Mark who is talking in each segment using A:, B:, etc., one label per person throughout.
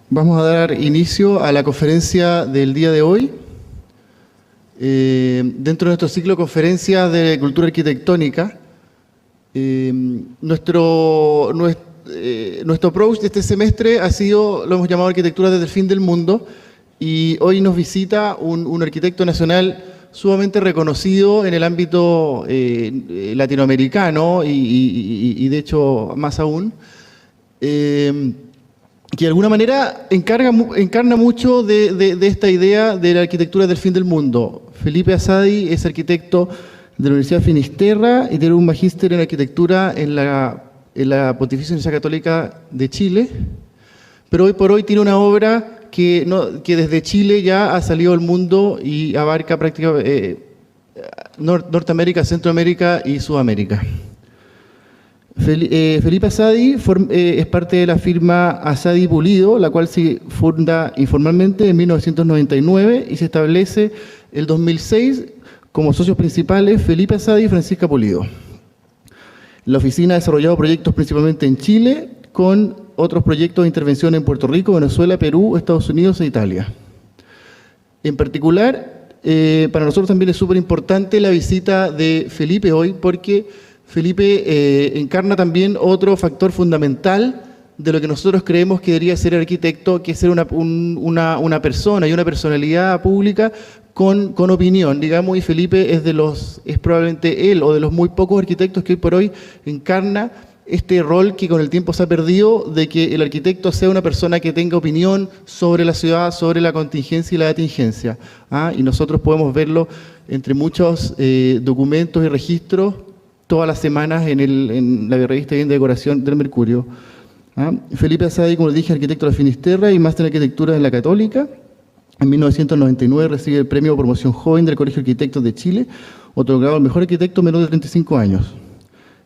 A: Vamos a dar inicio a la conferencia del día de hoy. Dentro de nuestro ciclo de conferencias de cultura arquitectónica, nuestro approach de este semestre ha sido, lo hemos llamado Arquitectura desde el fin del mundo, y hoy nos visita un arquitecto nacional sumamente reconocido en el ámbito latinoamericano y de hecho más aún, que de alguna manera encarna mucho de esta idea de la arquitectura del fin del mundo. Felipe Asadi es arquitecto de la Universidad de Finisterra y tiene un magíster en arquitectura en la Pontificia Universidad Católica de Chile, pero hoy por hoy tiene una obra que desde Chile ya ha salido al mundo y abarca prácticamente Norteamérica, Centroamérica y Sudamérica. Felipe Asadi es parte de la firma Asadi Pulido, la cual se funda informalmente en 1999 y se establece el 2006 como socios principales Felipe Asadi y Francisca Pulido. La oficina ha desarrollado proyectos principalmente en Chile, con otros proyectos de intervención en Puerto Rico, Venezuela, Perú, Estados Unidos e Italia. En particular, para nosotros también es súper importante la visita de Felipe hoy, porque Felipe encarna también otro factor fundamental de lo que nosotros creemos que debería ser el arquitecto, que es ser una persona y una personalidad pública con opinión, digamos, y Felipe es probablemente él o de los muy pocos arquitectos que hoy por hoy encarna este rol que con el tiempo se ha perdido, de que el arquitecto sea una persona que tenga opinión sobre la ciudad, sobre la contingencia y la contingencia. Y nosotros podemos verlo entre muchos documentos y registros todas las semanas en la revista de decoración del Mercurio. Felipe Asadi, como les dije, arquitecto de la Finisterra y máster en arquitectura en la Católica. En 1999 recibe el premio de promoción joven del Colegio de Arquitectos de Chile, otorgado al mejor arquitecto menor de 35 años.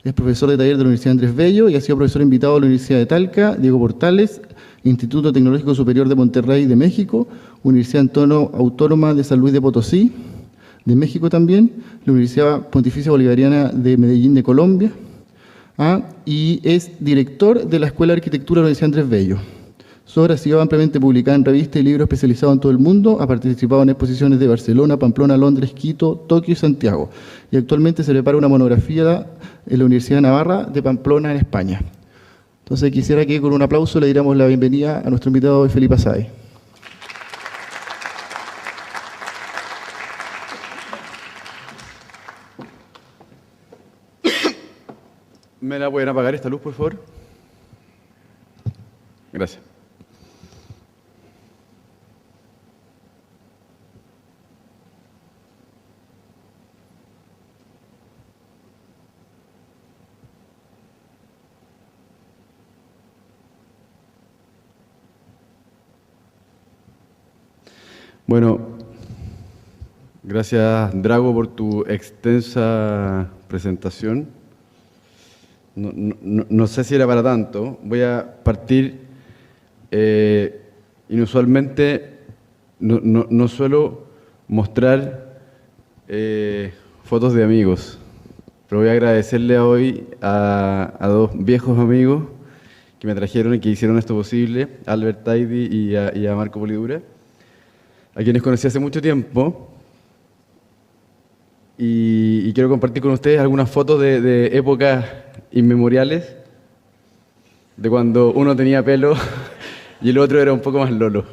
A: Es profesor de taller de la Universidad Andrés Bello y ha sido profesor invitado a la Universidad de Talca, Diego Portales, Instituto Tecnológico Superior de Monterrey de México, Universidad Autónoma de San Luis de Potosí, de México también, la Universidad Pontificia Bolivariana de Medellín de Colombia, y es director de la Escuela de Arquitectura de la Universidad Andrés Bello. Su obra ha sido ampliamente publicada en revistas y libros especializados en todo el mundo, ha participado en exposiciones de Barcelona, Pamplona, Londres, Quito, Tokio y Santiago, y actualmente se prepara una monografía en la Universidad de Navarra de Pamplona, en España. Entonces quisiera que con un aplauso le diéramos la bienvenida a nuestro invitado Felipe Asadi.
B: ¿Me la pueden apagar esta luz, por favor? Gracias. Bueno, gracias, Drago, por tu extensa presentación. No sé si era para tanto. Voy a partir. Inusualmente no suelo mostrar fotos de amigos, pero voy a agradecerle hoy a dos viejos amigos que me trajeron y que hicieron esto posible, Albert Taidi y a Marco Polidura, a quienes conocí hace mucho tiempo. Y quiero compartir con ustedes algunas fotos de épocas inmemoriales, de cuando uno tenía pelo y el otro era un poco más lolo.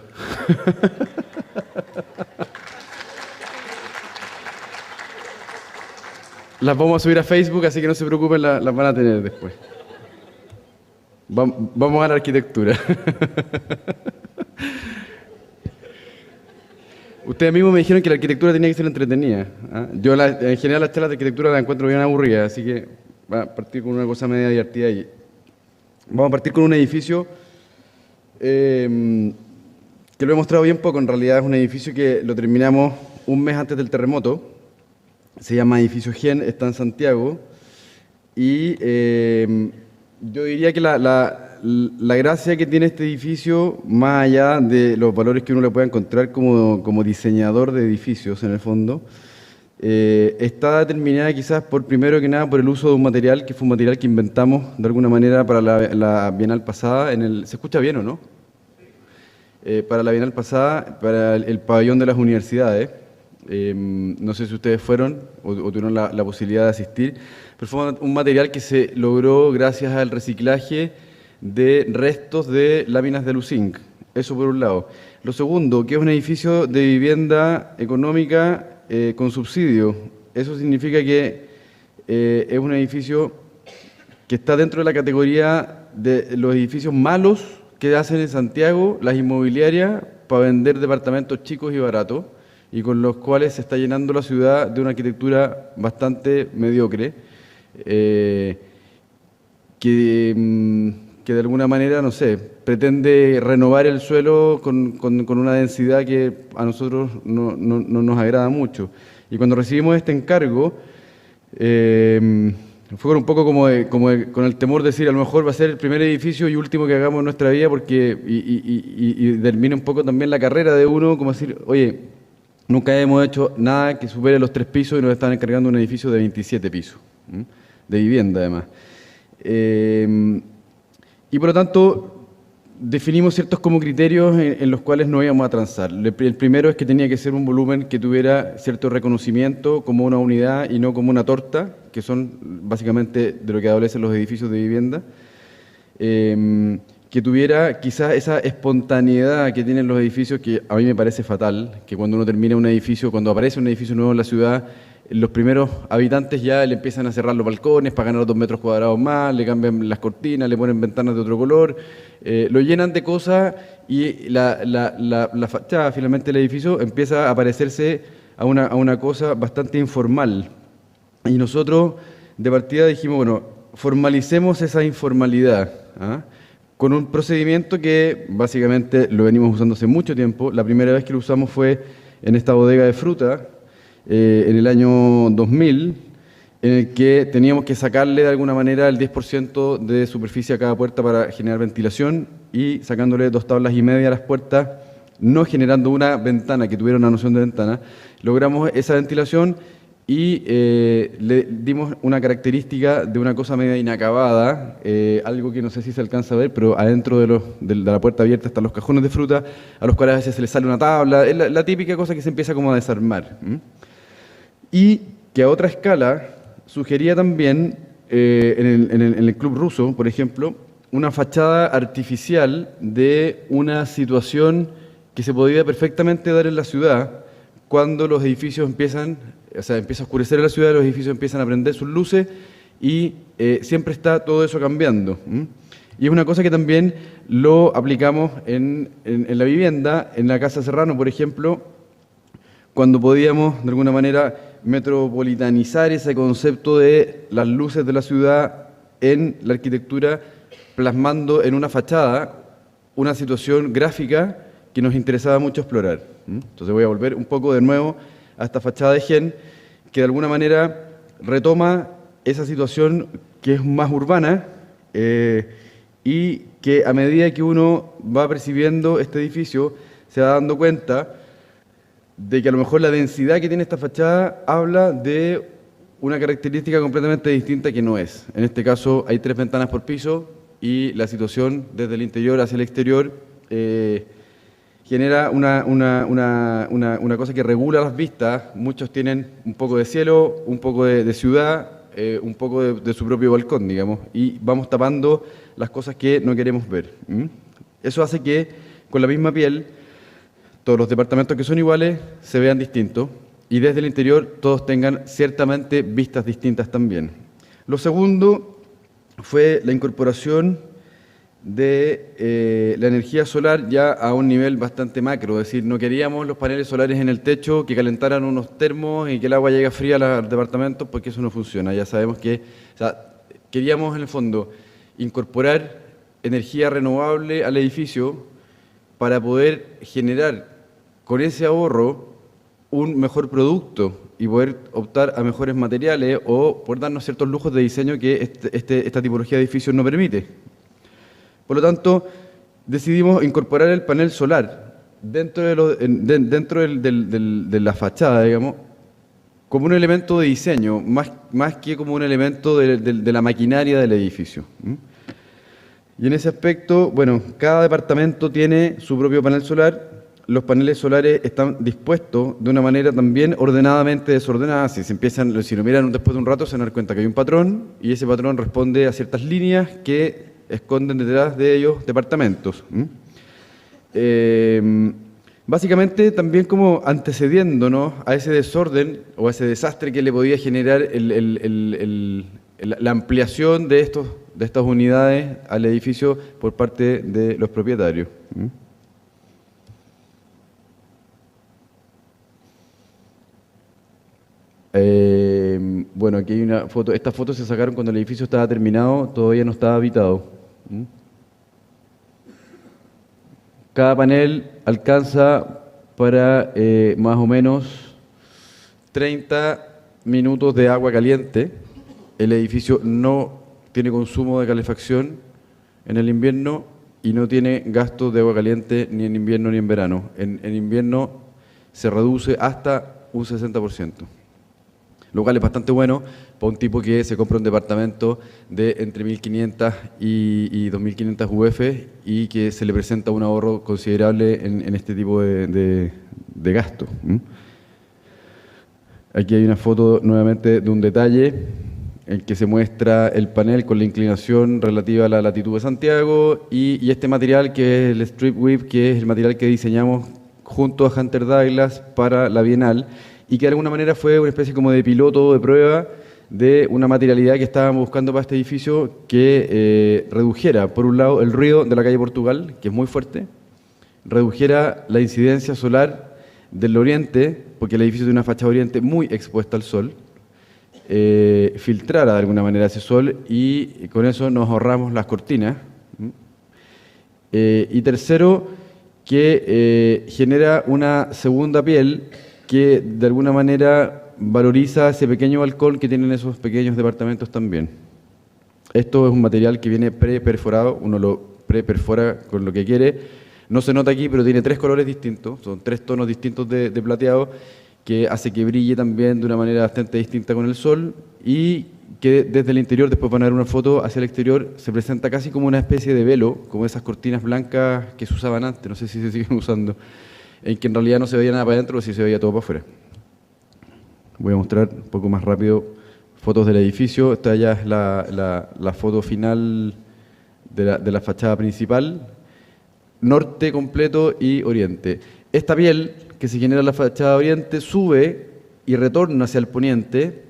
B: Las vamos a subir a Facebook, así que no se preocupen, las van a tener después. Vamos a la arquitectura. Ustedes mismos me dijeron que la arquitectura tenía que ser entretenida. Yo en general las charlas de arquitectura las encuentro bien aburridas, así que va a partir con una cosa media divertida. Y vamos a partir con un edificio que lo he mostrado bien poco. En realidad es un edificio que lo terminamos un mes antes del terremoto. Se llama Edificio Gen, está en Santiago. Y yo diría que la gracia que tiene este edificio, más allá de los valores que uno le pueda encontrar como diseñador de edificios en el fondo, está determinada quizás primero que nada por el uso de un material que fue un material que inventamos de alguna manera para la Bienal pasada. ¿Se escucha bien o no? para la Bienal pasada, para el pabellón de las universidades. No sé si ustedes fueron o tuvieron la posibilidad de asistir, pero fue un material que se logró gracias al reciclaje de restos de láminas de Luzinc. Eso por un lado. Lo segundo, que es un edificio de vivienda económica con subsidio. Eso significa que es un edificio que está dentro de la categoría de los edificios malos que hacen en Santiago las inmobiliarias para vender departamentos chicos y baratos, y con los cuales se está llenando la ciudad de una arquitectura bastante mediocre, que de alguna manera, no sé, pretende renovar el suelo con una densidad que a nosotros no nos agrada mucho. Y cuando recibimos este encargo, fue un poco con el temor de decir, a lo mejor va a ser el primer edificio y último que hagamos en nuestra vida, porque y termina un poco también la carrera de uno, como decir, oye, nunca hemos hecho nada que supere los 3 pisos y nos están encargando un edificio de 27 pisos, de vivienda además. Y por lo tanto, definimos ciertos como criterios en los cuales no íbamos a transar. El primero es que tenía que ser un volumen que tuviera cierto reconocimiento como una unidad y no como una torta, que son básicamente de lo que adolecen los edificios de vivienda. Que tuviera quizás esa espontaneidad que tienen los edificios, que a mí me parece fatal, que cuando uno termina un edificio, cuando aparece un edificio nuevo en la ciudad, los primeros habitantes ya le empiezan a cerrar los balcones para ganar 2 metros cuadrados más, le cambian las cortinas, le ponen ventanas de otro color, lo llenan de cosas y la fachada finalmente del edificio empieza a parecerse a una cosa bastante informal. Y nosotros de partida dijimos, bueno, formalicemos esa informalidad, ¿ah? Con un procedimiento que básicamente lo venimos usando hace mucho tiempo. La primera vez que lo usamos fue en esta bodega de fruta, en el año 2000, en el que teníamos que sacarle de alguna manera el 10% de superficie a cada puerta para generar ventilación y sacándole 2,5 tablas a las puertas, no generando una ventana que tuviera una noción de ventana, logramos esa ventilación y le dimos una característica de una cosa media inacabada, algo que no sé si se alcanza a ver, pero adentro de la puerta abierta están los cajones de fruta, a los cuales a veces se les sale una tabla, es la típica cosa que se empieza como a desarmar. Y que a otra escala sugería también, en el Club Ruso, por ejemplo, una fachada artificial de una situación que se podía perfectamente dar en la ciudad cuando los edificios empieza a oscurecer la ciudad, los edificios empiezan a prender sus luces y siempre está todo eso cambiando. Y es una cosa que también lo aplicamos en la vivienda, en la Casa Serrano, por ejemplo, cuando podíamos de alguna manera metropolitanizar ese concepto de las luces de la ciudad en la arquitectura, plasmando en una fachada una situación gráfica que nos interesaba mucho explorar. Entonces voy a volver un poco de nuevo a esta fachada de Gen, que de alguna manera retoma esa situación que es más urbana y que a medida que uno va percibiendo este edificio se va dando cuenta de que a lo mejor la densidad que tiene esta fachada habla de una característica completamente distinta que no es. En este caso hay 3 ventanas por piso y la situación desde el interior hacia el exterior genera una cosa que regula las vistas. Muchos tienen un poco de cielo, un poco de ciudad, un poco de su propio balcón, digamos, y vamos tapando las cosas que no queremos ver. Eso hace que con la misma piel todos los departamentos que son iguales se vean distintos y desde el interior todos tengan ciertamente vistas distintas también. Lo segundo fue la incorporación de la energía solar ya a un nivel bastante macro, es decir, no queríamos los paneles solares en el techo que calentaran unos termos y que el agua llegue fría a los departamentos, porque eso no funciona. Ya sabemos que, queríamos en el fondo incorporar energía renovable al edificio para poder generar con ese ahorro un mejor producto y poder optar a mejores materiales o poder darnos ciertos lujos de diseño que esta tipología de edificios no permite. Por lo tanto, decidimos incorporar el panel solar dentro de la fachada, digamos, como un elemento de diseño, más que como un elemento de la maquinaria del edificio. Y en ese aspecto, bueno, cada departamento tiene su propio panel solar. Los paneles solares están dispuestos de una manera también ordenadamente desordenada. Si lo miran después de un rato, se van a dar cuenta que hay un patrón y ese patrón responde a ciertas líneas que esconden detrás de ellos departamentos. Básicamente también como antecediéndonos a ese desorden o a ese desastre que le podía generar la ampliación de estas unidades al edificio por parte de los propietarios. Bueno, aquí hay una foto. Estas fotos se sacaron cuando el edificio estaba terminado, todavía no estaba habitado. Cada panel alcanza para más o menos 30 minutos de agua caliente. El edificio no tiene consumo de calefacción en el invierno y no tiene gasto de agua caliente ni en invierno ni en verano. En invierno se reduce hasta un 60%. Lo cual es bastante bueno para un tipo que se compra un departamento de entre 1.500 y 2.500 UF y que se le presenta un ahorro considerable en este tipo de gasto. Aquí hay una foto nuevamente de un detalle en que se muestra el panel con la inclinación relativa a la latitud de Santiago y este material que es el Strip Weave, que es el material que diseñamos junto a Hunter Douglas para la Bienal, y que de alguna manera fue una especie como de piloto, de prueba, de una materialidad que estábamos buscando para este edificio que redujera, por un lado, el ruido de la calle Portugal, que es muy fuerte, redujera la incidencia solar del oriente, porque el edificio tiene una fachada oriente muy expuesta al sol, filtrara de alguna manera ese sol y con eso nos ahorramos las cortinas. Y tercero, que genera una segunda piel que de alguna manera valoriza ese pequeño balcón que tienen esos pequeños departamentos también. Esto es un material que viene pre-perforado, uno lo pre-perfora con lo que quiere. No se nota aquí, pero tiene 3 colores distintos, son 3 tonos distintos de plateado, que hace que brille también de una manera bastante distinta con el sol y que desde el interior, después van a ver una foto hacia el exterior, se presenta casi como una especie de velo, como esas cortinas blancas que se usaban antes, no sé si se siguen usando, en que en realidad no se veía nada para adentro, pero sí se veía todo para afuera. Voy a mostrar un poco más rápido fotos del edificio. Esta ya es la foto final de la fachada principal, norte completo y oriente. Esta piel que se genera en la fachada oriente sube y retorna hacia el poniente.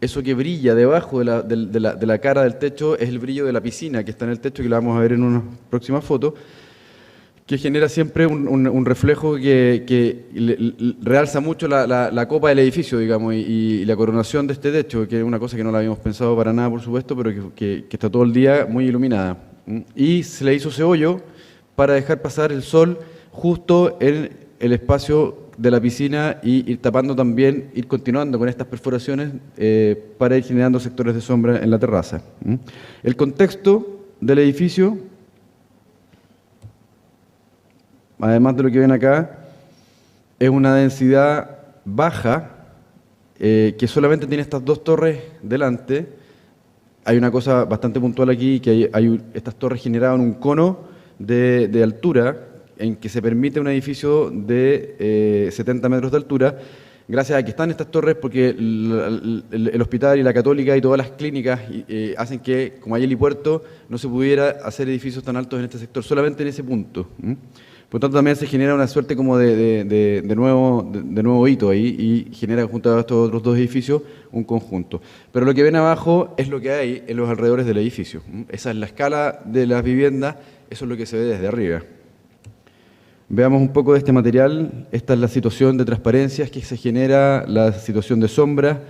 B: Eso que brilla debajo de la cara del techo es el brillo de la piscina que está en el techo, que la vamos a ver en una próxima foto, que genera siempre un reflejo que realza mucho la copa del edificio, digamos, y la coronación de este techo, que es una cosa que no la habíamos pensado para nada, por supuesto, pero que está todo el día muy iluminada. Y se le hizo ese hoyo para dejar pasar el sol justo en el espacio de la piscina y ir tapando también, ir continuando con estas perforaciones para ir generando sectores de sombra en la terraza. El contexto del edificio, además de lo que ven acá, es una densidad baja que solamente tiene estas 2 torres delante. Hay una cosa bastante puntual aquí, que hay estas torres generadas en un cono de altura, en que se permite un edificio de 70 metros de altura, gracias a que están estas torres, porque el hospital y la Católica y todas las clínicas hacen que, como hay helipuerto, no se pudiera hacer edificios tan altos en este sector, solamente en ese punto. Por lo tanto, también se genera una suerte como de nuevo hito ahí y genera junto a estos otros 2 edificios un conjunto. Pero lo que ven abajo es lo que hay en los alrededores del edificio. Esa es la escala de las viviendas, eso es lo que se ve desde arriba. Veamos un poco de este material. Esta es la situación de transparencias que se genera, la situación de sombra.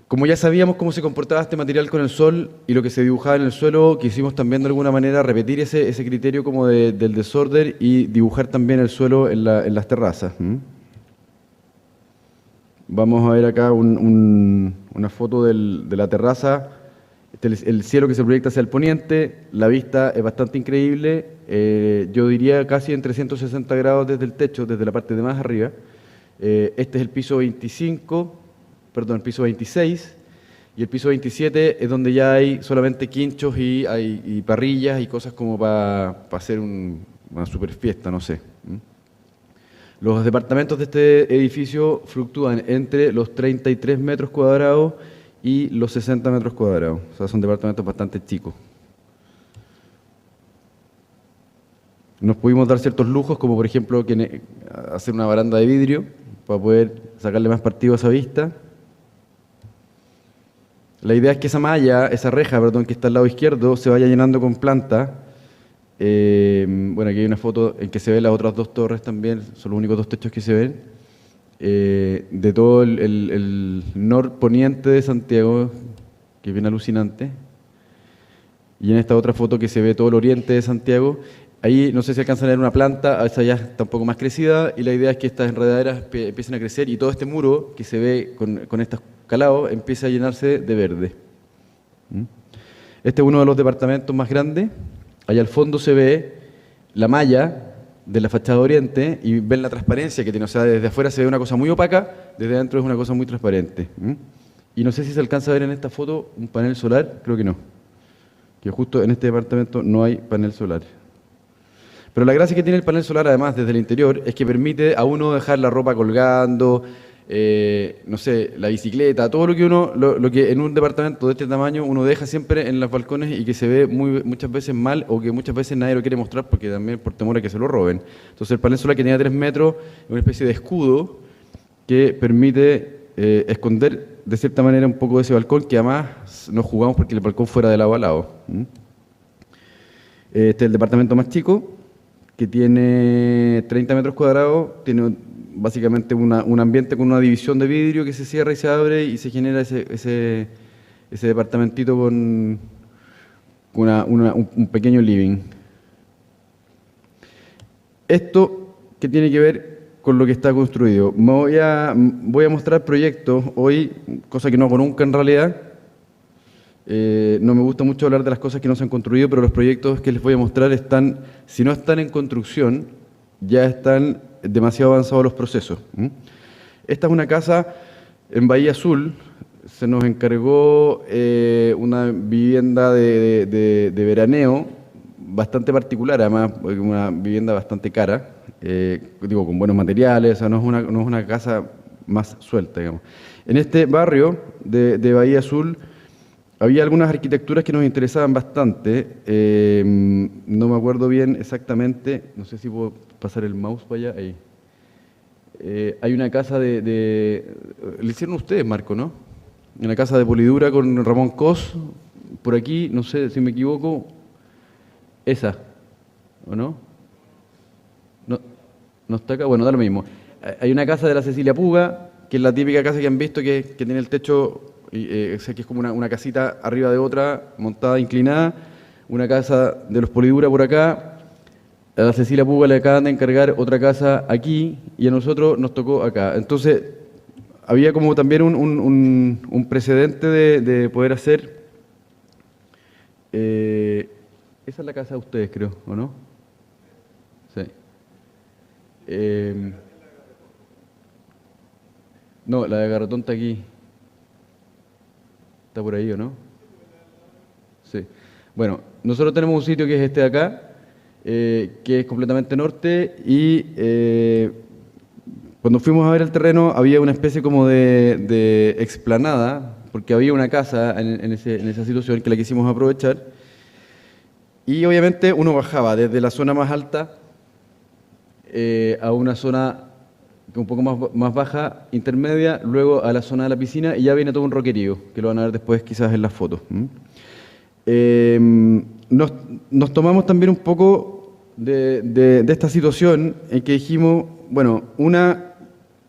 B: Como ya sabíamos cómo se comportaba este material con el sol y lo que se dibujaba en el suelo, quisimos también de alguna manera repetir ese criterio como del desorden y dibujar también el suelo en las terrazas. Vamos a ver acá una foto de la terraza. El cielo que se proyecta hacia el poniente, la vista es bastante increíble, yo diría casi en 360 grados desde el techo, desde la parte de más arriba. Este es el piso 26, y el piso 27 es donde ya hay solamente quinchos y parrillas y cosas como para hacer una super fiesta, no sé. Los departamentos de este edificio fluctúan entre los 33 metros cuadrados y los 60 metros cuadrados. O sea, son departamentos bastante chicos. Nos pudimos dar ciertos lujos, como por ejemplo hacer una baranda de vidrio para poder sacarle más partido a esa vista. La idea es que esa reja, que está al lado izquierdo, se vaya llenando con plantas. Bueno, aquí hay una foto en que se ven las otras dos torres también, son los únicos dos techos que se ven. De todo el norponiente de Santiago, que es bien alucinante. Y en esta otra foto que se ve todo el oriente de Santiago. Ahí no sé si alcanzan a ver una planta, esa ya está un poco más crecida, y la idea es que estas enredaderas empiecen a crecer y todo este muro que se ve con estos calados empieza a llenarse de verde. Este es uno de los departamentos más grandes. Allá al fondo se ve la malla de la fachada oriente y ven la transparencia que tiene. O sea, desde afuera se ve una cosa muy opaca, desde adentro es una cosa muy transparente. Y no sé si se alcanza a ver en esta foto un panel solar, creo que no. Que justo en este departamento no hay panel solar. Pero la gracia que tiene el panel solar, además, desde el interior, es que permite a uno dejar la ropa colgando, no sé, la bicicleta, todo lo que en un departamento de este tamaño uno deja siempre en los balcones y que se ve muchas veces mal o que muchas veces nadie lo quiere mostrar porque también por temor a que se lo roben. Entonces el panel solar que tenía 3 metros es una especie de escudo que permite esconder de cierta manera un poco de ese balcón que además nos jugamos porque el balcón fuera de lado a lado. Este es el departamento más chico, que tiene 30 metros cuadrados, tiene básicamente un ambiente con una división de vidrio que se cierra y se abre y se genera ese departamentito con un pequeño living. Esto que tiene que ver con lo que está construido. Voy a mostrar proyectos hoy, cosa que no hago nunca en realidad. No me gusta mucho hablar de las cosas que no se han construido, pero los proyectos que les voy a mostrar están, si no están en construcción, ya están demasiado avanzados los procesos. Esta es una casa en Bahía Azul. Se nos encargó una vivienda de veraneo bastante particular, además una vivienda bastante cara, con buenos materiales, o sea, no es una casa más suelta, digamos. En este barrio de Bahía Azul había algunas arquitecturas que nos interesaban bastante, no me acuerdo bien exactamente, no sé si puedo pasar el mouse para allá, ahí. Hay una casa le hicieron ustedes, Marco, ¿no? Una casa de Polidura con Ramón Cos, por aquí, no sé si me equivoco, esa, ¿o no? No está acá, bueno, da lo mismo. Hay una casa de la Cecilia Puga, que es la típica casa que han visto que tiene el techo, que es como una casita arriba de otra, montada, inclinada, una casa de los Polidura por acá. A la Cecilia Puga le acaban de encargar otra casa aquí y a nosotros nos tocó acá. Entonces, había como también un precedente de poder hacer. Esa es la casa de ustedes, creo, ¿o no? Sí. No, la de Garrotón está aquí. Está por ahí, ¿o no? Sí. Bueno, nosotros tenemos un sitio que es este de acá, que es completamente norte y cuando fuimos a ver el terreno había una especie como de explanada, porque había una casa en esa situación que la quisimos aprovechar y obviamente uno bajaba desde la zona más alta a una zona un poco más baja, intermedia, luego a la zona de la piscina y ya viene todo un roquerío, que lo van a ver después quizás en las fotos. Nos tomamos también un poco de esta situación en que dijimos, bueno, una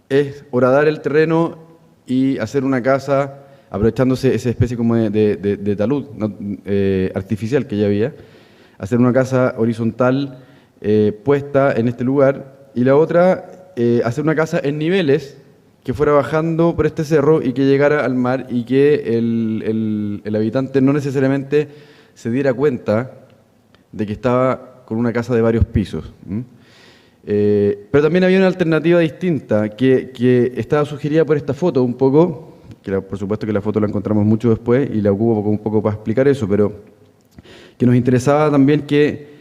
B: es horadar el terreno y hacer una casa aprovechándose esa especie como de talud artificial que ya había, hacer una casa horizontal puesta en este lugar, y la otra, hacer una casa en niveles que fuera bajando por este cerro y que llegara al mar y que el habitante no necesariamente se diera cuenta de que estaba con una casa de varios pisos. Pero también había una alternativa distinta que estaba sugerida por esta foto un poco, que por supuesto que la foto la encontramos mucho después y la ocupo un poco para explicar eso, pero que nos interesaba también que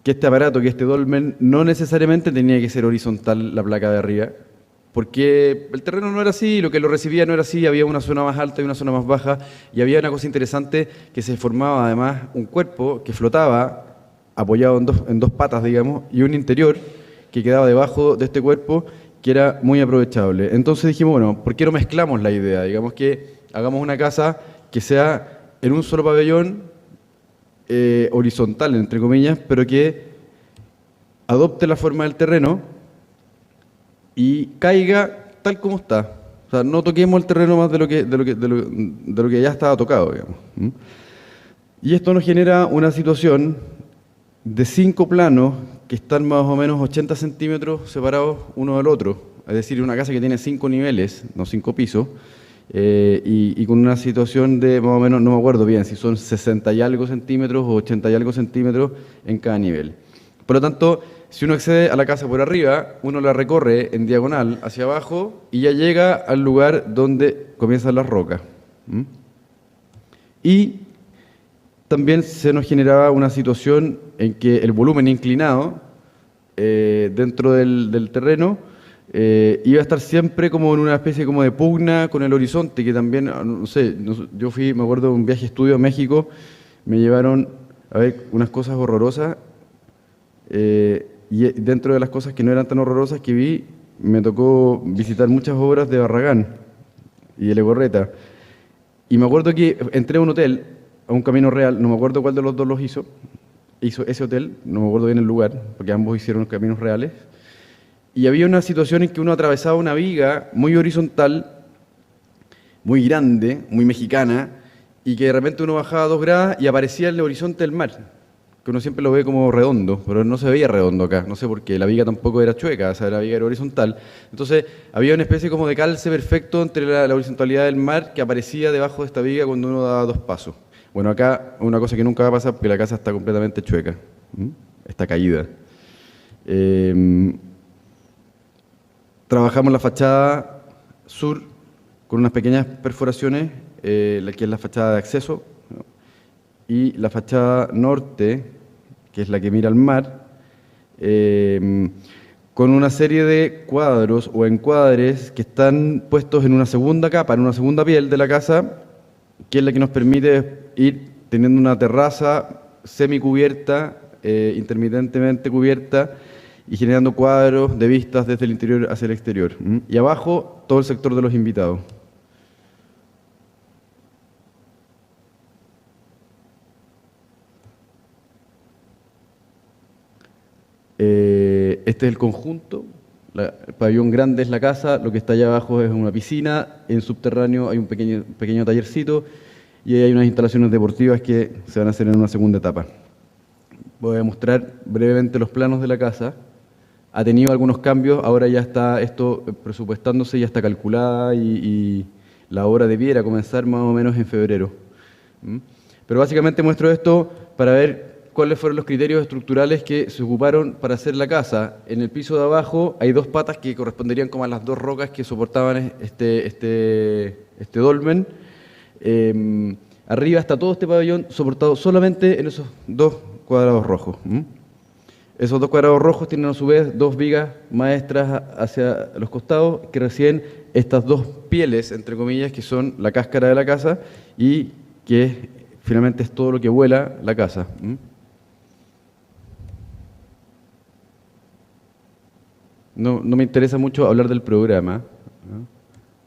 B: este aparato, que este dolmen, no necesariamente tenía que ser horizontal la placa de arriba, porque el terreno no era así, lo que lo recibía no era así, había una zona más alta y una zona más baja, y había una cosa interesante, que se formaba además un cuerpo que flotaba, apoyado en dos patas, digamos, y un interior que quedaba debajo de este cuerpo, que era muy aprovechable. Entonces dijimos, bueno, ¿por qué no mezclamos la idea? Digamos que hagamos una casa que sea en un solo pabellón, horizontal, entre comillas, pero que adopte la forma del terreno y caiga tal como está. O sea, no toquemos el terreno más de lo que ya estaba tocado, digamos. ¿Mm? Y esto nos genera una situación de 5 planos que están más o menos 80 centímetros separados uno del otro. Es decir, una casa que tiene 5 niveles, no 5 pisos, y con una situación de más o menos, no me acuerdo bien, si son 60 y algo centímetros o 80 y algo centímetros en cada nivel. Por lo tanto, si uno accede a la casa por arriba, uno la recorre en diagonal hacia abajo y ya llega al lugar donde comienzan las rocas. ¿Mm? Y también se nos generaba una situación en que el volumen inclinado dentro del terreno iba a estar siempre como en una especie como de pugna con el horizonte, que también, no sé, yo me acuerdo de un viaje estudio a México, me llevaron a ver unas cosas horrorosas, y dentro de las cosas que no eran tan horrorosas que vi, me tocó visitar muchas obras de Barragán y de Legorreta. Y me acuerdo que entré a un hotel, a un Camino Real, no me acuerdo cuál de los dos los hizo ese hotel, no me acuerdo bien el lugar, porque ambos hicieron los caminos reales, y había una situación en que uno atravesaba una viga muy horizontal, muy grande, muy mexicana, y que de repente uno bajaba 2 gradas y aparecía el horizonte del mar, que uno siempre lo ve como redondo, pero no se veía redondo acá, no sé por qué, la viga tampoco era chueca, o sea, la viga era horizontal. Entonces había una especie como de calce perfecto entre la horizontalidad del mar que aparecía debajo de esta viga cuando uno daba 2 pasos. Bueno, acá una cosa que nunca va a pasar porque la casa está completamente chueca, está caída. Trabajamos la fachada sur con unas pequeñas perforaciones, que es la fachada de acceso, ¿no? Y la fachada norte, que es la que mira al mar, con una serie de cuadros o encuadres que están puestos en una segunda capa, en una segunda piel de la casa, que es la que nos permite ir teniendo una terraza semicubierta, intermitentemente cubierta, y generando cuadros de vistas desde el interior hacia el exterior. Y abajo, todo el sector de los invitados. Este es el conjunto. El pabellón grande es la casa, lo que está allá abajo es una piscina, en subterráneo hay un pequeño tallercito y ahí hay unas instalaciones deportivas que se van a hacer en una segunda etapa. Voy a mostrar brevemente los planos de la casa. Ha tenido algunos cambios, ahora ya está esto presupuestándose, ya está calculada y la obra debiera comenzar más o menos en febrero. Pero básicamente muestro esto para ver cuáles fueron los criterios estructurales que se ocuparon para hacer la casa. En el piso de abajo hay 2 patas que corresponderían como a las 2 rocas que soportaban este dolmen. Arriba está todo este pabellón soportado solamente en esos 2 cuadrados rojos. Esos 2 cuadrados rojos tienen a su vez 2 vigas maestras hacia los costados que reciben estas 2 pieles, entre comillas, que son la cáscara de la casa y que finalmente es todo lo que vuela la casa. No me interesa mucho hablar del programa, ¿no?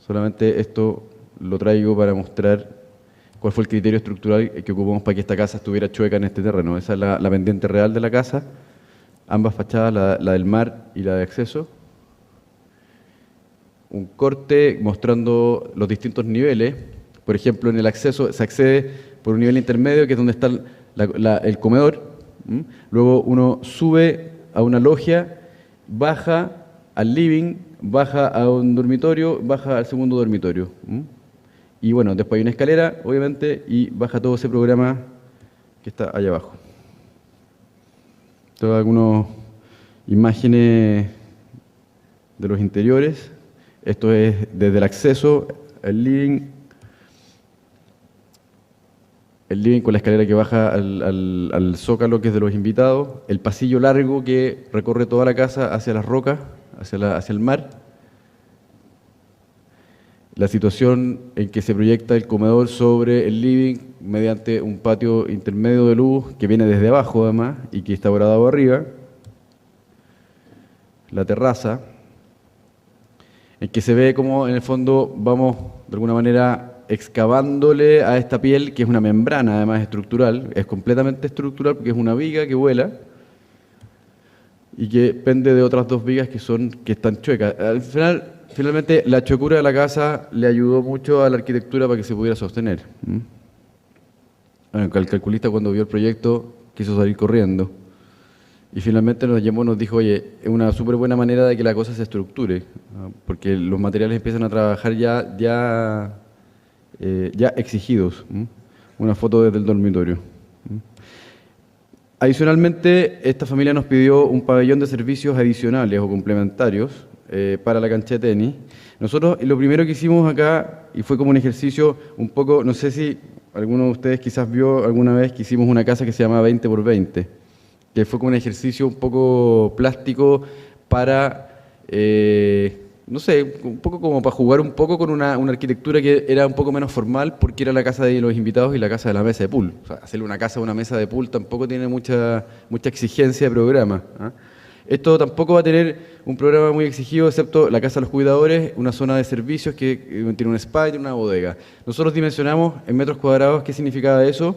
B: Solamente esto lo traigo para mostrar cuál fue el criterio estructural que ocupamos para que esta casa estuviera chueca en este terreno. Esa es la pendiente real de la casa, ambas fachadas, la del mar y la de acceso. Un corte mostrando los distintos niveles. Por ejemplo, en el acceso se accede por un nivel intermedio, que es donde está el comedor. Luego uno sube a una logia, baja al living, baja a un dormitorio, baja al segundo dormitorio. Y bueno, después hay una escalera, obviamente, y baja todo ese programa que está allá abajo. Tengo algunas imágenes de los interiores. Esto es desde el acceso, el living con la escalera que baja al zócalo, que es de los invitados, el pasillo largo que recorre toda la casa hacia las rocas, hacia el mar, la situación en que se proyecta el comedor sobre el living mediante un patio intermedio de luz que viene desde abajo además y que está bordado arriba, la terraza, en que se ve como en el fondo vamos de alguna manera excavándole a esta piel, que es una membrana además estructural, es completamente estructural porque es una viga que vuela y que pende de otras dos vigas que están chuecas. Finalmente, la chuecura de la casa le ayudó mucho a la arquitectura para que se pudiera sostener. Bueno, el calculista cuando vio el proyecto quiso salir corriendo y finalmente nos llamó y nos dijo, oye, es una súper buena manera de que la cosa se estructure, ¿no? Porque los materiales empiezan a trabajar ya exigidos. Una foto desde el dormitorio. Adicionalmente, esta familia nos pidió un pabellón de servicios adicionales o complementarios para la cancha de tenis. Nosotros lo primero que hicimos acá, y fue como un ejercicio un poco, no sé si alguno de ustedes quizás vio alguna vez que hicimos una casa que se llama 20 por 20, que fue como un ejercicio un poco plástico para, no sé, un poco como para jugar un poco con una arquitectura que era un poco menos formal porque era la casa de los invitados y la casa de la mesa de pool. O sea, hacerle una casa a una mesa de pool tampoco tiene mucha exigencia de programa, ¿ah? Esto tampoco va a tener un programa muy exigido, excepto la casa de los cuidadores, una zona de servicios que tiene un spa y una bodega. Nosotros dimensionamos en metros cuadrados qué significaba eso,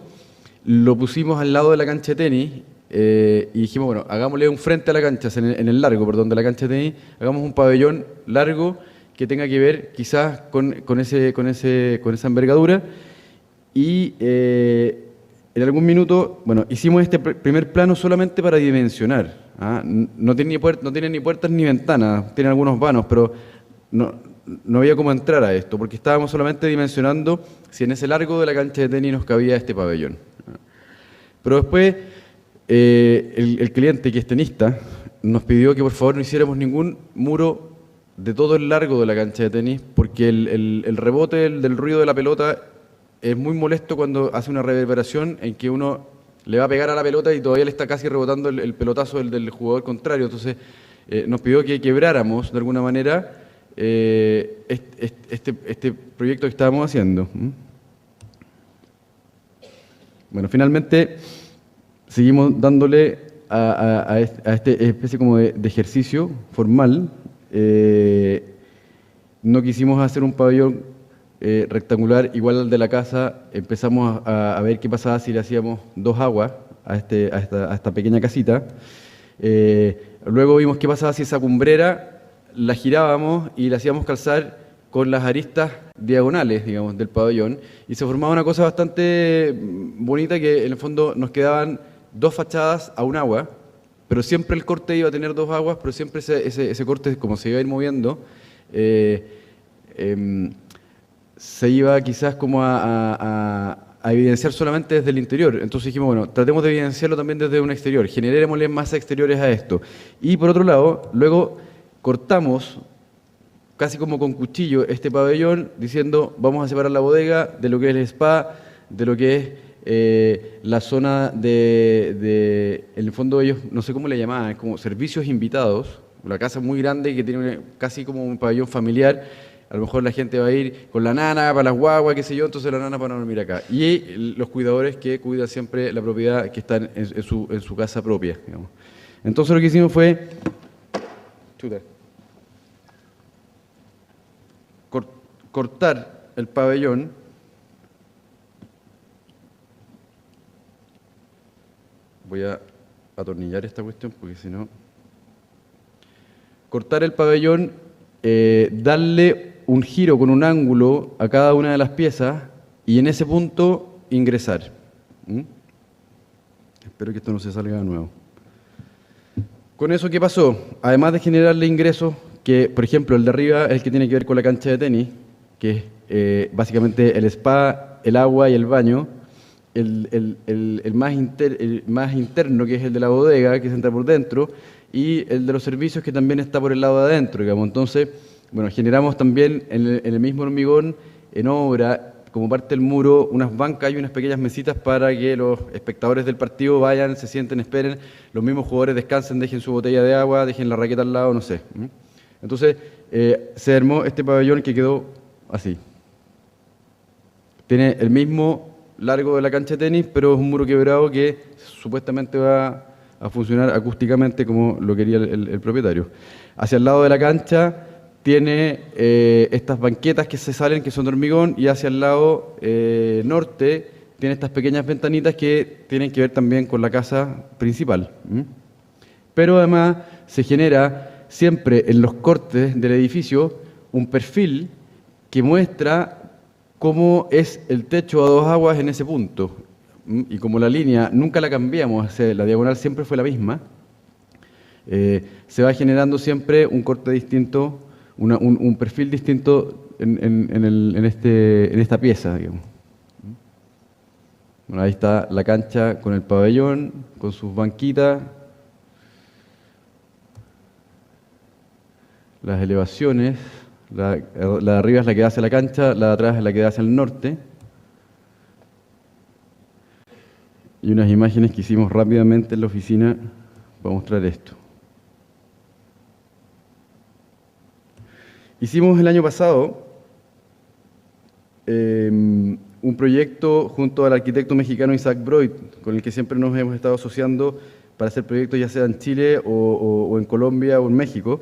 B: lo pusimos al lado de la cancha de tenis y dijimos, bueno, hagámosle un frente a la cancha, en el largo, perdón, de la cancha de tenis, hagamos un pabellón largo que tenga que ver quizás con esa envergadura y en algún minuto, bueno, hicimos este primer plano solamente para dimensionar, ¿ah? No tiene ni puertas ni ventanas, tiene algunos vanos, pero no había cómo entrar a esto, porque estábamos solamente dimensionando si en ese largo de la cancha de tenis nos cabía este pabellón. Pero después, el cliente, que es tenista, nos pidió que por favor no hiciéramos ningún muro de todo el largo de la cancha de tenis, porque el rebote del ruido de la pelota es muy molesto cuando hace una reverberación en que uno le va a pegar a la pelota y todavía le está casi rebotando el pelotazo del jugador contrario. Entonces nos pidió que quebráramos de alguna manera este proyecto que estábamos haciendo. Bueno, finalmente seguimos dándole a esta especie como de ejercicio formal. No quisimos hacer un pabellón rectangular igual al de la casa. Empezamos a ver qué pasaba si le hacíamos dos aguas a esta pequeña casita. Luego vimos qué pasaba si esa cumbrera la girábamos y la hacíamos calzar con las aristas diagonales, digamos, del pabellón, y se formaba una cosa bastante bonita que en el fondo nos quedaban dos fachadas a un agua, pero siempre el corte iba a tener dos aguas, pero siempre ese corte, como se iba a ir moviendo, se iba quizás como a evidenciar solamente desde el interior. Entonces dijimos, bueno, tratemos de evidenciarlo también desde un exterior, generémosle más exteriores a esto. Y por otro lado, luego cortamos casi como con cuchillo este pabellón, diciendo, vamos a separar la bodega de lo que es el spa, de lo que es la zona en el fondo ellos, no sé cómo le llamaban, como servicios invitados, una casa muy grande que tiene casi como un pabellón familiar. A lo mejor la gente va a ir con la nana para las guaguas, qué sé yo, entonces la nana para no dormir acá. Y los cuidadores que cuidan siempre la propiedad que están en su casa propia, digamos. Entonces lo que hicimos fue cortar el pabellón voy a atornillar esta cuestión porque si no cortar el pabellón, darle un giro con un ángulo a cada una de las piezas y en ese punto ingresar. Espero que esto no se salga de nuevo. Con eso, ¿qué pasó? Además de generarle ingresos, que por ejemplo el de arriba es el que tiene que ver con la cancha de tenis, que es básicamente el spa, el agua y el baño, el más interno, que es el de la bodega, que se entra por dentro, y el de los servicios, que también está por el lado de adentro, digamos. Entonces, Bueno, generamos también en el mismo hormigón, en obra, como parte del muro, unas bancas y unas pequeñas mesitas para que los espectadores del partido vayan, se sienten, esperen, los mismos jugadores descansen, dejen su botella de agua, dejen la raqueta al lado, no sé. Entonces, se armó este pabellón que quedó así. Tiene el mismo largo de la cancha de tenis, pero es un muro quebrado que supuestamente va a funcionar acústicamente como lo quería el propietario. Hacia el lado de la cancha tiene estas banquetas que se salen, que son de hormigón, y hacia el lado norte tiene estas pequeñas ventanitas que tienen que ver también con la casa principal. Pero además se genera siempre en los cortes del edificio un perfil que muestra cómo es el techo a dos aguas en ese punto. Y como la línea nunca la cambiamos, o sea, la diagonal siempre fue la misma, se va generando siempre un corte distinto, un perfil distinto en esta pieza, digamos. Bueno, ahí está la cancha con el pabellón, con sus banquitas, las elevaciones. La de arriba es la que da hacia la cancha, la de atrás es la que da hacia el norte. Y unas imágenes que hicimos rápidamente en la oficina para mostrar esto. Hicimos el año pasado un proyecto junto al arquitecto mexicano Isaac Broid, con el que siempre nos hemos estado asociando para hacer proyectos ya sea en Chile o en Colombia o en México,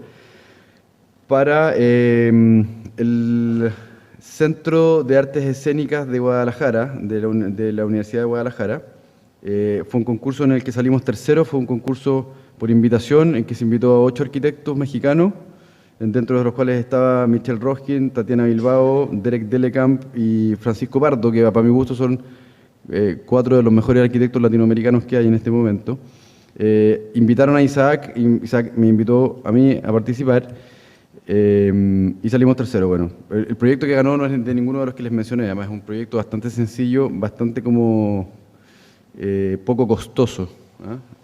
B: para el Centro de Artes Escénicas de Guadalajara, de la Universidad de Guadalajara. Fue un concurso en el que salimos terceros, fue un concurso por invitación en que se invitó a 8 arquitectos mexicanos, dentro de los cuales estaba Michelle Roskin, Tatiana Bilbao, Derek Delecamp y Francisco Pardo, que para mi gusto son 4 de los mejores arquitectos latinoamericanos que hay en este momento. Invitaron a Isaac, y Isaac me invitó a mí a participar, y salimos tercero. Bueno, el proyecto que ganó no es de ninguno de los que les mencioné, además es un proyecto bastante sencillo, bastante como poco costoso.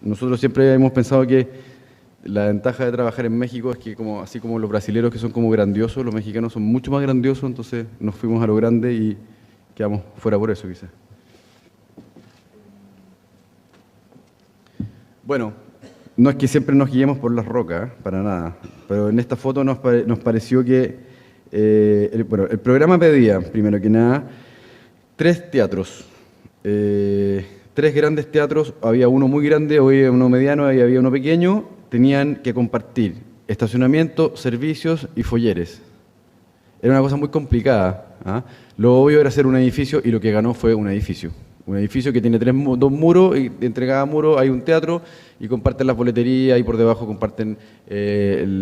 B: Nosotros siempre hemos pensado que la ventaja de trabajar en México es que así como los brasileños que son como grandiosos, los mexicanos son mucho más grandiosos, entonces nos fuimos a lo grande y quedamos fuera por eso quizás. Bueno, no es que siempre nos guiemos por las rocas, para nada, pero en esta foto nos pareció que el programa pedía, primero que nada, 3 teatros. 3 grandes teatros, había uno muy grande, había uno mediano y había uno pequeño, tenían que compartir estacionamiento, servicios y folleres. Era una cosa muy complicada. Lo obvio era hacer un edificio y lo que ganó fue un edificio. Un edificio que tiene 2 muros y entre cada muro hay un teatro y comparten las boleterías y por debajo comparten el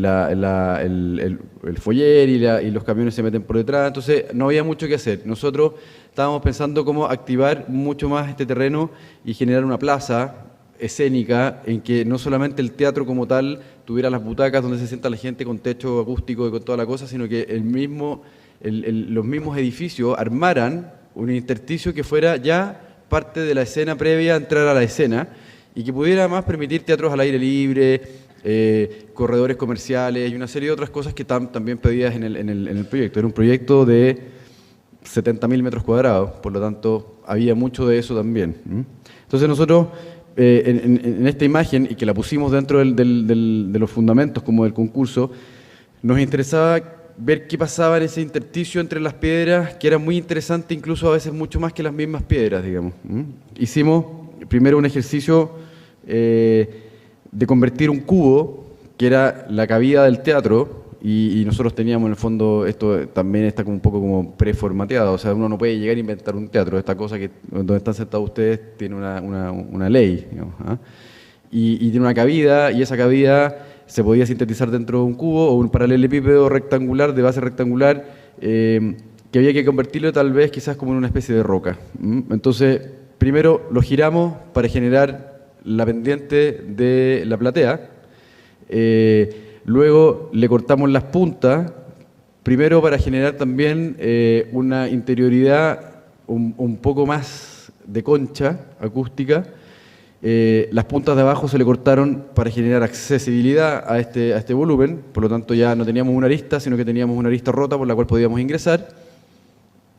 B: foller y los camiones se meten por detrás. Entonces no había mucho que hacer. Nosotros estábamos pensando cómo activar mucho más este terreno y generar una plaza escénica en que no solamente el teatro como tal tuviera las butacas donde se sienta la gente con techo acústico y con toda la cosa, sino que los mismos edificios armaran un intersticio que fuera ya parte de la escena previa a entrar a la escena y que pudiera más permitir teatros al aire libre, corredores comerciales y una serie de otras cosas que están también pedidas en el proyecto. Era un proyecto de 70.000 metros cuadrados, por lo tanto había mucho de eso también. Entonces nosotros en esta imagen, y que la pusimos dentro de los fundamentos como del concurso, nos interesaba ver qué pasaba en ese intersticio entre las piedras, que era muy interesante, incluso a veces mucho más que las mismas piedras, digamos. Hicimos primero un ejercicio de convertir un cubo, que era la cabida del teatro, y nosotros teníamos en el fondo, esto también está como un poco como preformateado, o sea, uno no puede llegar a inventar un teatro, esta cosa que donde están sentados ustedes tiene una ley, digamos, y tiene una cabida, y esa cabida se podía sintetizar dentro de un cubo o un paralelepípedo rectangular, de base rectangular, que había que convertirlo tal vez quizás como en una especie de roca. Entonces, primero lo giramos para generar la pendiente de la platea, luego le cortamos las puntas, primero para generar también una interioridad un poco más de concha acústica, Las puntas de abajo se le cortaron para generar accesibilidad a este volumen, por lo tanto ya no teníamos una arista, sino que teníamos una arista rota por la cual podíamos ingresar,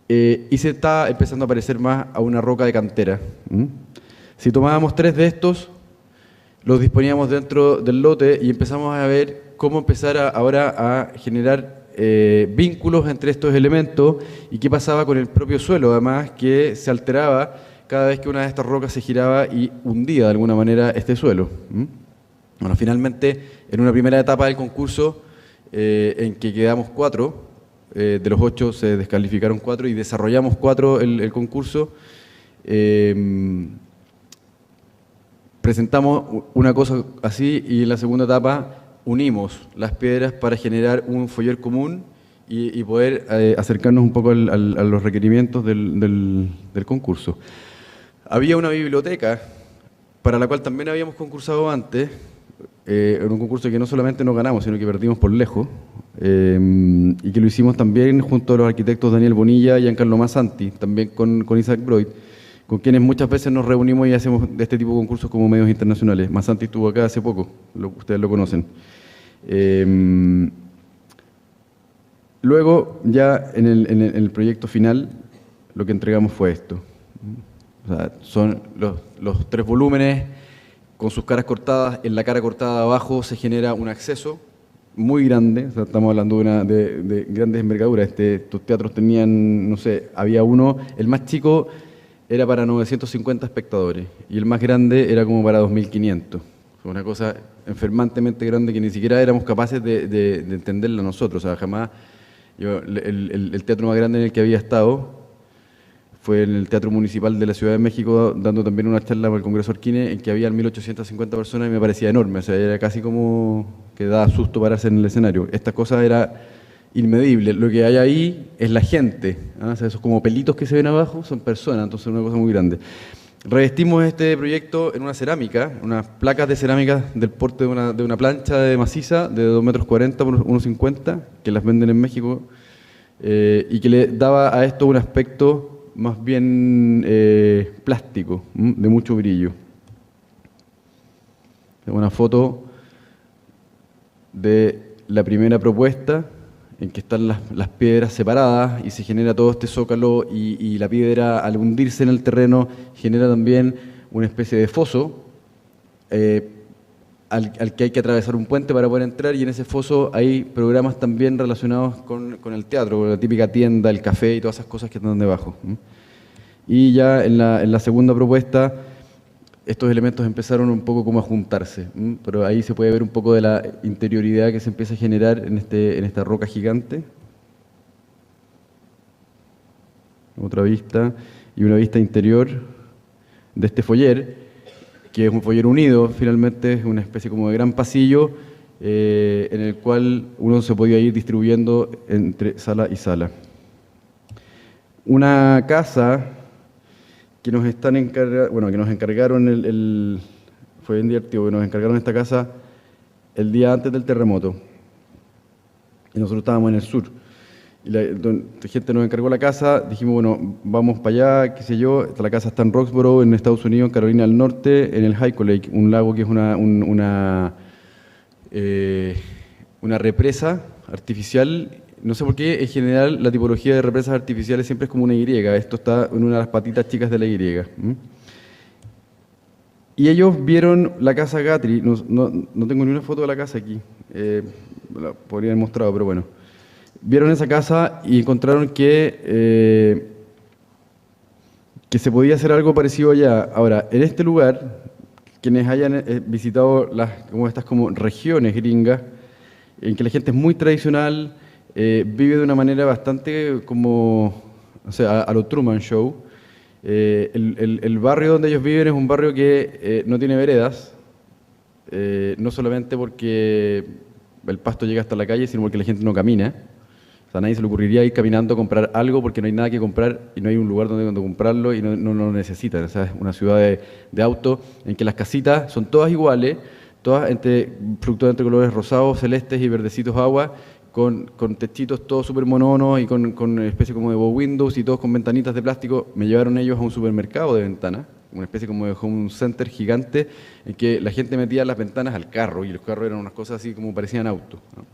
B: y se está empezando a parecer más a una roca de cantera. Si tomábamos 3 de estos, los disponíamos dentro del lote y empezamos a ver cómo empezar ahora a generar vínculos entre estos elementos y qué pasaba con el propio suelo, además que se alteraba cada vez que una de estas rocas se giraba y hundía de alguna manera este suelo. Bueno, finalmente, en una primera etapa del concurso, en que quedamos 4, de los 8 se descalificaron 4 y desarrollamos 4 el concurso, presentamos una cosa así y en la segunda etapa unimos las piedras para generar un foyer común y poder acercarnos un poco a los requerimientos del concurso. Había una biblioteca para la cual también habíamos concursado antes, en un concurso que no solamente no ganamos, sino que perdimos por lejos, y que lo hicimos también junto a los arquitectos Daniel Bonilla y Giancarlo Massanti, también con Isaac Broid, con quienes muchas veces nos reunimos y hacemos de este tipo de concursos como medios internacionales. Massanti estuvo acá hace poco, ustedes lo conocen. Luego, ya en el proyecto final, lo que entregamos fue esto. O sea, son los 3 volúmenes con sus caras cortadas. En la cara cortada de abajo se genera un acceso muy grande. O sea, estamos hablando de grandes envergaduras. Estos teatros tenían, no sé, había uno, el más chico era para 950 espectadores y el más grande era como para 2500. Fue una cosa enfermantemente grande que ni siquiera éramos capaces de entenderla nosotros. O sea, jamás. El teatro más grande en el que había estado fue en el Teatro Municipal de la Ciudad de México, dando también una charla para el Congreso Arquine, en que había 1850 personas y me parecía enorme. O sea, era casi como que daba susto pararse en el escenario. Esta cosa era inmedible. Lo que hay ahí es la gente. O sea, esos como pelitos que se ven abajo son personas, entonces es una cosa muy grande. Revestimos este proyecto en una cerámica, unas placas de cerámica del porte de una plancha de maciza de 2,40 metros por 1,50, que las venden en México, y que le daba a esto un aspecto más bien plástico, de mucho brillo. Una foto de la primera propuesta, en que están las piedras separadas y se genera todo este zócalo y la piedra al hundirse en el terreno genera también una especie de foso al que hay que atravesar un puente para poder entrar, y en ese foso hay programas también relacionados con el teatro, con la típica tienda, el café y todas esas cosas que están debajo. Y ya en la segunda propuesta estos elementos empezaron un poco como a juntarse, pero ahí se puede ver un poco de la interioridad que se empieza a generar en esta roca gigante. Otra vista, y una vista interior de este foyer, que es un foyer unido, finalmente es una especie como de gran pasillo en el cual uno se podía ir distribuyendo entre sala y sala. Una casa que nos encargaron fue bien divertido, que nos encargaron esta casa el día antes del terremoto. Y nosotros estábamos en el sur. Y la gente nos encargó la casa, dijimos, bueno, vamos para allá, qué sé yo. La casa está en Roxboro, en Estados Unidos, en Carolina del Norte, en el Hyco Lake, un lago que es una represa artificial. No sé por qué, en general, la tipología de represas artificiales siempre es como una Y. Esto está en una de las patitas chicas de la Y. Y ellos vieron la casa Guthrie. No tengo ni una foto de la casa aquí. La podría haber mostrado, pero bueno. Vieron esa casa y encontraron que se podía hacer algo parecido allá. Ahora, en este lugar, quienes hayan visitado estas como regiones gringas, en que la gente es muy tradicional, vive de una manera bastante como, o sea, a lo Truman Show. El barrio donde ellos viven es un barrio que no tiene veredas, no solamente porque el pasto llega hasta la calle, sino porque la gente no camina. O sea, a nadie se le ocurriría ir caminando a comprar algo porque no hay nada que comprar y no hay un lugar donde comprarlo y no lo necesitan. O sea, es una ciudad de autos en que las casitas son todas iguales, todas fluctúan entre colores rosados, celestes y verdecitos agua, con techitos todos súper mononos y con especie como de bow windows y todos con ventanitas de plástico. Me llevaron ellos a un supermercado de ventanas, una especie como de home center gigante en que la gente metía las ventanas al carro y los carros eran unas cosas así como parecían autos, ¿no?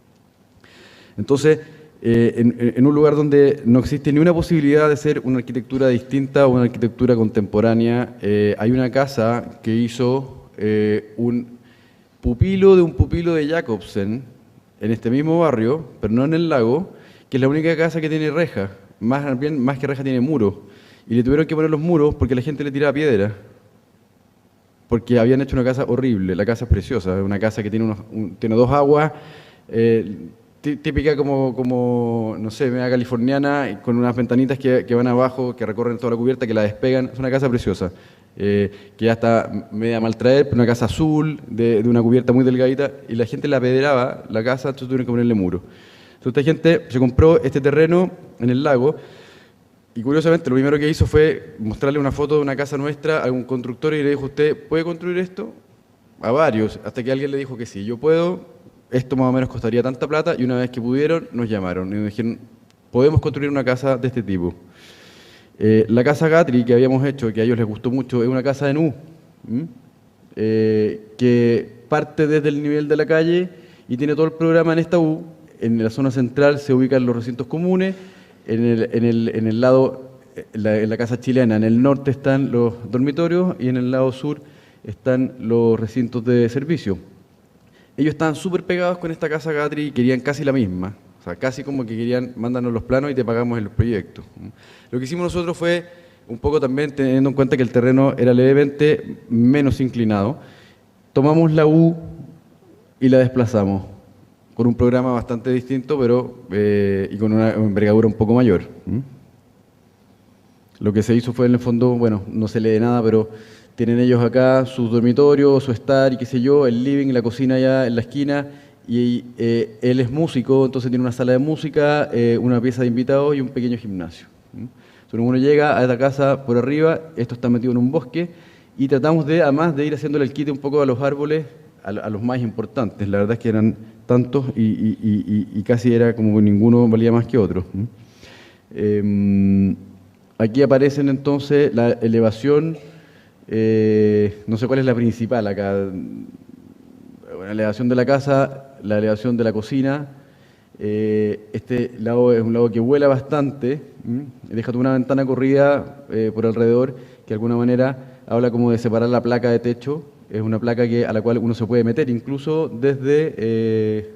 B: Entonces, en un lugar donde no existe ni una posibilidad de ser una arquitectura distinta o una arquitectura contemporánea, hay una casa que hizo un pupilo de Jacobsen en este mismo barrio, pero no en el lago, que es la única casa que tiene reja, más que reja tiene muro. Y le tuvieron que poner los muros porque la gente le tiraba piedra. Porque habían hecho una casa horrible. La casa es preciosa, es una casa que tiene, tiene dos aguas, típica como, no sé, media californiana, con unas ventanitas que van abajo, que recorren toda la cubierta, que la despegan. Es una casa preciosa, que ya está media mal traer, pero una casa azul, de una cubierta muy delgadita, y la gente la apedraba, la casa, entonces tuvieron que ponerle muro. Entonces esta gente se compró este terreno en el lago, y curiosamente lo primero que hizo fue mostrarle una foto de una casa nuestra a un constructor y le dijo: ¿usted puede construir esto? A varios, hasta que alguien le dijo que sí, yo puedo, esto más o menos costaría tanta plata, y una vez que pudieron, nos llamaron y nos dijeron: podemos construir una casa de este tipo. La casa Gatri que habíamos hecho, que a ellos les gustó mucho, es una casa de NU, que parte desde el nivel de la calle y tiene todo el programa en esta U. En la zona central se ubican los recintos comunes, en el lado, en la casa chilena, en el norte están los dormitorios y en el lado sur están los recintos de servicio. Ellos estaban súper pegados con esta casa Gatri y querían casi la misma. O sea, casi como que querían: mándanos los planos y te pagamos el proyecto. Lo que hicimos nosotros fue, un poco también teniendo en cuenta que el terreno era levemente menos inclinado, tomamos la U y la desplazamos, con un programa bastante distinto, pero y con una envergadura un poco mayor. Lo que se hizo fue, en el fondo, bueno, no se lee nada, pero tienen ellos acá sus dormitorios, su estar y qué sé yo, el living, la cocina ya en la esquina, y él es músico, entonces tiene una sala de música, una pieza de invitados y un pequeño gimnasio. Entonces uno llega a esta casa por arriba, esto está metido en un bosque, y tratamos de, además de ir haciéndole el quite un poco a los árboles, a los más importantes. La verdad es que eran tantos y casi era como que ninguno valía más que otro. Aquí aparecen entonces la elevación, no sé cuál es la principal acá, la elevación de la casa, la elevación de la cocina. Este lado es un lado que vuela bastante, deja toda una ventana corrida por alrededor, que de alguna manera habla como de separar la placa de techo. Es una placa a la cual uno se puede meter incluso desde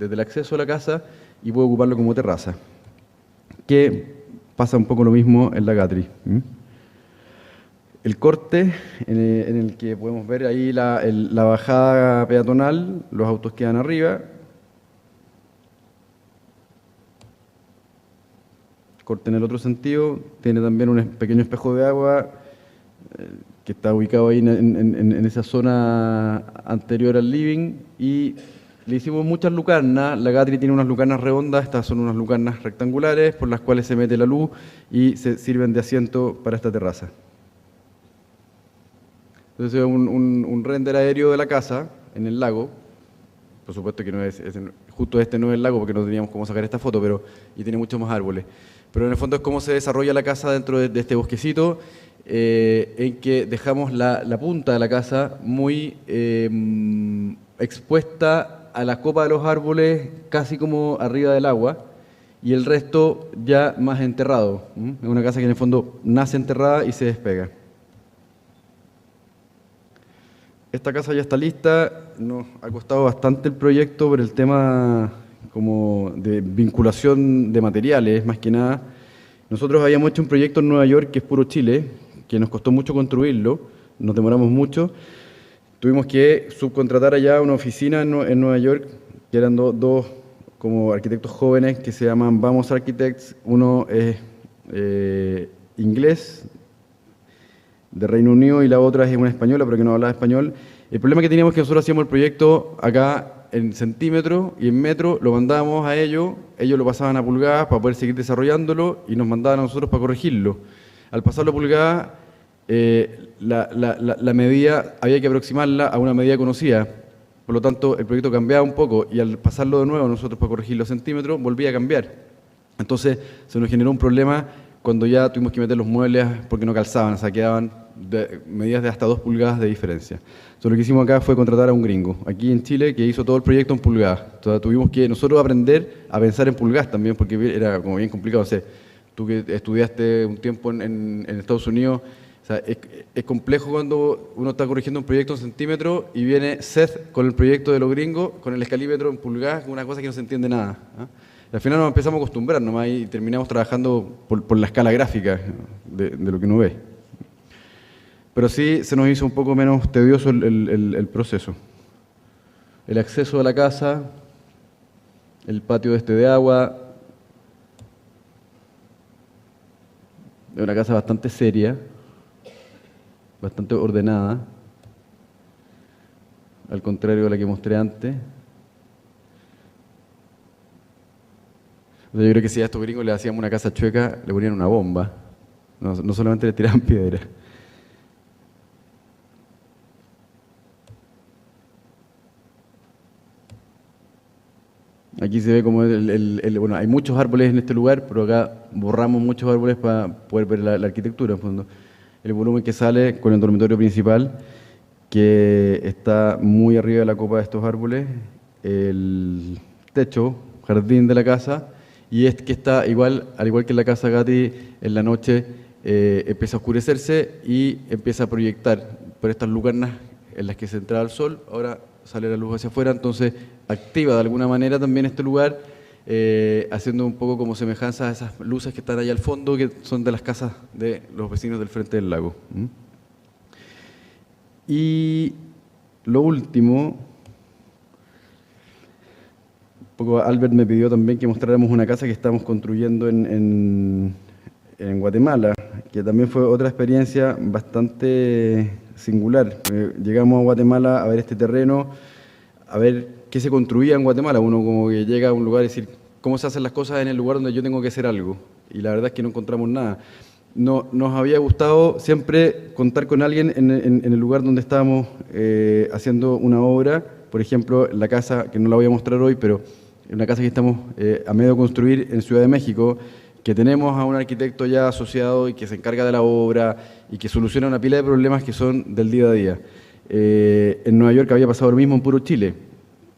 B: el acceso a la casa y puede ocuparlo como terraza, que pasa un poco lo mismo en la Gatri. El corte en el que podemos ver ahí la bajada peatonal, los autos quedan arriba. Corte en el otro sentido, tiene también un pequeño espejo de agua que está ubicado ahí en esa zona anterior al living, y le hicimos muchas lucarnas. La Gatri tiene unas lucarnas redondas, estas son unas lucarnas rectangulares por las cuales se mete la luz y se sirven de asiento para esta terraza. Entonces es un render aéreo de la casa en el lago. Por supuesto que no justo este no es el lago porque no teníamos cómo sacar esta foto, y tiene muchos más árboles. Pero en el fondo es cómo se desarrolla la casa dentro de este bosquecito, en que dejamos la punta de la casa muy expuesta a la copa de los árboles, casi como arriba del agua, y el resto ya más enterrado. Es una casa que en el fondo nace enterrada y se despega. Esta casa ya está lista. Nos ha costado bastante el proyecto por el tema como de vinculación de materiales, más que nada. Nosotros habíamos hecho un proyecto en Nueva York que es puro Chile, que nos costó mucho construirlo, nos demoramos mucho. Tuvimos que subcontratar allá una oficina en Nueva York, que eran dos como arquitectos jóvenes que se llaman Vamos Architects. Uno es inglés, de Reino Unido, y la otra es una española, pero que no hablaba español. El problema que teníamos es que nosotros hacíamos el proyecto acá en centímetros y en metros, lo mandábamos a ellos lo pasaban a pulgadas para poder seguir desarrollándolo y nos mandaban a nosotros para corregirlo. Al pasarlo a pulgadas, la medida había que aproximarla a una medida conocida. Por lo tanto, el proyecto cambiaba un poco y al pasarlo de nuevo a nosotros para corregir los centímetros, volvía a cambiar. Entonces, se nos generó un problema cuando ya tuvimos que meter los muebles porque no calzaban, o sea, quedaban medidas de hasta 2 pulgadas de diferencia. Entonces, lo que hicimos acá fue contratar a un gringo, aquí en Chile, que hizo todo el proyecto en pulgadas. Entonces, tuvimos que nosotros aprender a pensar en pulgadas también, porque era como bien complicado. O sea, tú que estudiaste un tiempo en Estados Unidos, o sea, es complejo cuando uno está corrigiendo un proyecto en centímetros y viene Seth con el proyecto de los gringos, con el escalímetro en pulgadas, una cosa que no se entiende nada. Y al final nos empezamos a acostumbrar nomás y terminamos trabajando por la escala gráfica de lo que uno ve. Pero sí se nos hizo un poco menos tedioso el proceso. El acceso a la casa, el patio de agua. Es una casa bastante seria, bastante ordenada, al contrario de la que mostré antes. Yo creo que si a estos gringos le hacíamos una casa chueca, le ponían una bomba. No solamente le tiraban piedra. Aquí se ve como bueno, hay muchos árboles en este lugar, pero acá borramos muchos árboles para poder ver la arquitectura, en fondo. El volumen que sale con el dormitorio principal, que está muy arriba de la copa de estos árboles, el techo, jardín de la casa, y es que está igual, al igual que en la casa Gatti, en la noche empieza a oscurecerse y empieza a proyectar por estas lucarnas en las que se entraba el sol, ahora sale la luz hacia afuera, entonces activa de alguna manera también este lugar, haciendo un poco como semejanza a esas luces que están allá al fondo, que son de las casas de los vecinos del frente del lago. Y lo último, un poco Albert me pidió también que mostráramos una casa que estamos construyendo en Guatemala, que también fue otra experiencia bastante singular. Llegamos a Guatemala a ver este terreno, a ver qué se construía en Guatemala. Uno como que llega a un lugar y decir, ¿cómo se hacen las cosas en el lugar donde yo tengo que hacer algo? Y la verdad es que no encontramos nada. Nos había gustado siempre contar con alguien en el lugar donde estábamos haciendo una obra. Por ejemplo, la casa, que no la voy a mostrar hoy, pero una casa que estamos a medio de construir en Ciudad de México, que tenemos a un arquitecto ya asociado y que se encarga de la obra y que soluciona una pila de problemas que son del día a día. En Nueva York había pasado lo mismo en puro Chile.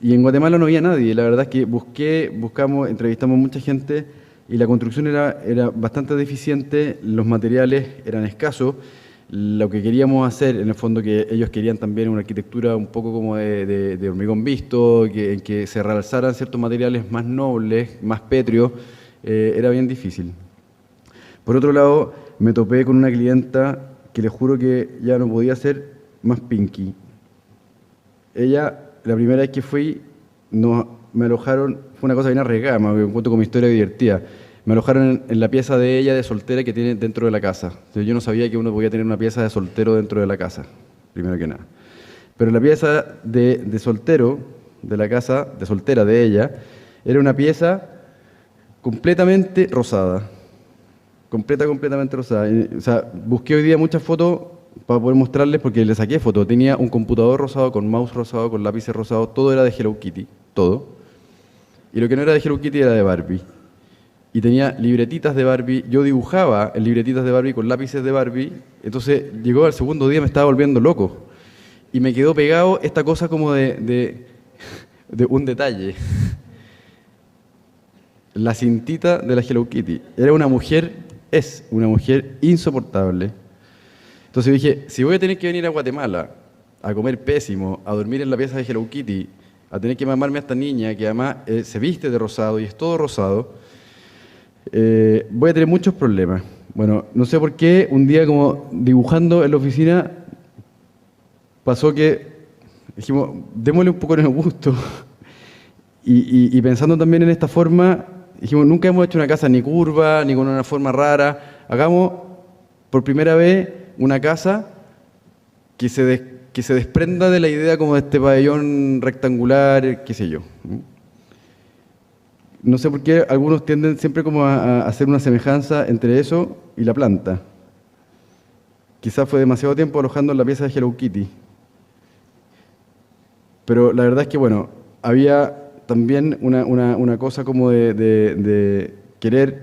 B: Y en Guatemala no había nadie. La verdad es que buscamos, entrevistamos mucha gente y la construcción era bastante deficiente, los materiales eran escasos. Lo que queríamos hacer, en el fondo, que ellos querían también una arquitectura un poco como de hormigón visto, en que se realzaran ciertos materiales más nobles, más pétreos, era bien difícil. Por otro lado, me topé con una clienta que les juro que ya no podía ser más pinky. Ella, la primera vez que fui, me alojaron, fue una cosa bien arriesgada, me encuentro con mi historia divertida. Me alojaron en la pieza de ella de soltera que tiene dentro de la casa. Entonces, yo no sabía que uno podía tener una pieza de soltero dentro de la casa, primero que nada. Pero la pieza de soltero, de la casa de soltera de ella, era una pieza completamente rosada. Completamente rosada. O sea, busqué hoy día muchas fotos para poder mostrarles, porque le saqué fotos. Tenía un computador rosado, con mouse rosado, con lápices rosados, todo era de Hello Kitty, todo. Y lo que no era de Hello Kitty era de Barbie. Y tenía libretitas de Barbie, yo dibujaba en libretitas de Barbie con lápices de Barbie, entonces llegó al segundo día, me estaba volviendo loco. Y me quedó pegado esta cosa como de un detalle. La cintita de la Hello Kitty. Es una mujer insoportable. Entonces dije, si voy a tener que venir a Guatemala a comer pésimo, a dormir en la pieza de Hello Kitty, a tener que mamarme a esta niña que además se viste de rosado y es todo rosado, voy a tener muchos problemas. Bueno, no sé por qué, un día como dibujando en la oficina, pasó que dijimos, démosle un poco de gusto. Y pensando también en esta forma, dijimos, nunca hemos hecho una casa ni curva, ni con una forma rara. Hagamos por primera vez una casa que se desprenda de la idea como de este pabellón rectangular, qué sé yo. No sé por qué algunos tienden siempre como a hacer una semejanza entre eso y la planta. Quizás fue demasiado tiempo alojando en la pieza de Hello Kitty. Pero la verdad es que, bueno, había también una cosa como de querer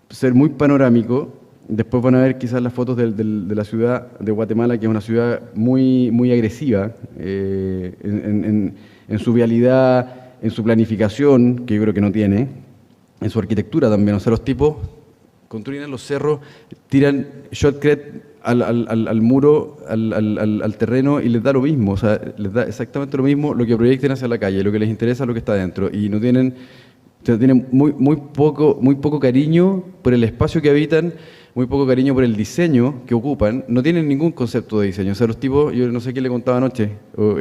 B: ser muy panorámico, Después van a ver quizás las fotos de la ciudad de Guatemala, que es una ciudad muy, muy agresiva en su vialidad, en su planificación, que yo creo que no tiene, en su arquitectura también. O sea, los tipos construyen en los cerros, tiran shotcrete al muro, al terreno, y les da lo mismo. O sea, les da exactamente lo mismo lo que proyecten hacia la calle, lo que les interesa es lo que está adentro. Y no tienen, o sea, tienen muy poco cariño por el espacio que habitan, muy poco cariño por el diseño que ocupan, no tienen ningún concepto de diseño. O sea, los tipos, yo no sé qué le contaba anoche, o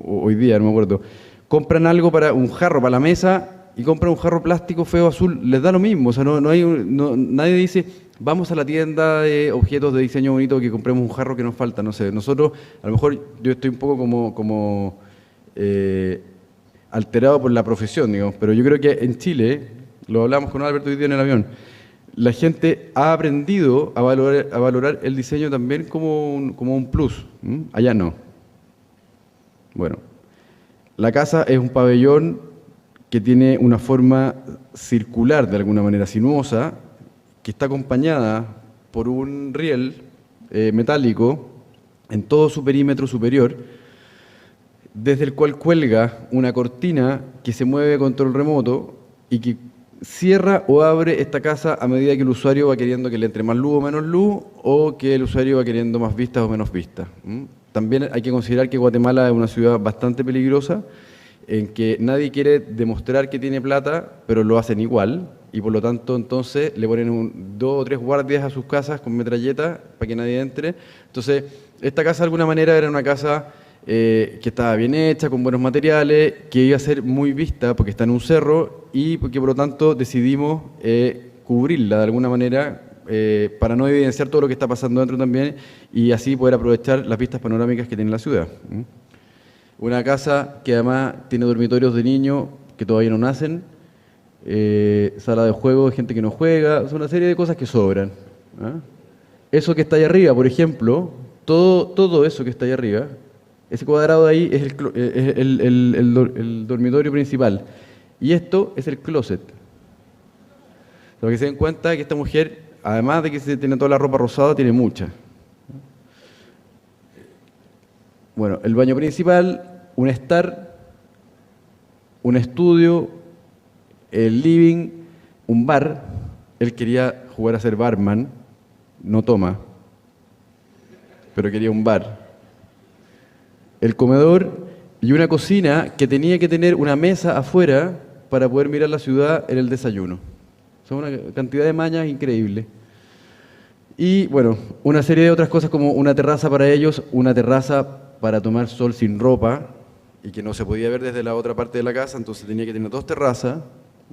B: hoy día, no me acuerdo, compran algo para un jarro para la mesa y compran un jarro plástico feo azul, les da lo mismo. O sea, nadie dice, vamos a la tienda de objetos de diseño bonito que compremos un jarro que nos falta. No sé, nosotros, a lo mejor yo estoy un poco como alterado por la profesión, digamos, pero yo creo que en Chile, lo hablamos con Alberto hoy día en el avión, la gente ha aprendido a valorar el diseño también como un plus. Allá no. Bueno, la casa es un pabellón que tiene una forma circular, de alguna manera sinuosa, que está acompañada por un riel metálico en todo su perímetro superior, desde el cual cuelga una cortina que se mueve con control remoto y que cierra o abre esta casa a medida que el usuario va queriendo que le entre más luz o menos luz, o que el usuario va queriendo más vistas o menos vistas. También hay que considerar que Guatemala es una ciudad bastante peligrosa, en que nadie quiere demostrar que tiene plata, pero lo hacen igual, y por lo tanto entonces le ponen 2 o 3 guardias a sus casas con metralletas para que nadie entre. Entonces, esta casa de alguna manera era una casa que estaba bien hecha, con buenos materiales, que iba a ser muy vista porque está en un cerro, y porque por lo tanto decidimos cubrirla de alguna manera para no evidenciar todo lo que está pasando dentro también, y así poder aprovechar las vistas panorámicas que tiene la ciudad. Una casa que además tiene dormitorios de niños que todavía no nacen, sala de juego de gente que no juega, o sea, una serie de cosas que sobran. Eso que está ahí arriba, por ejemplo, todo eso que está ahí arriba, ese cuadrado de ahí es el dormitorio principal. Y esto es el closet. Para que se den cuenta que esta mujer, además de que se tiene toda la ropa rosada, tiene mucha. Bueno, el baño principal, un estar, un estudio, el living, un bar. Él quería jugar a ser barman, no toma, pero quería un bar. El comedor y una cocina que tenía que tener una mesa afuera para poder mirar la ciudad en el desayuno. Son una cantidad de mañas increíble. Y bueno, una serie de otras cosas como una terraza para ellos, una terraza para tomar sol sin ropa, y que no se podía ver desde la otra parte de la casa, entonces tenía que tener 2 terrazas.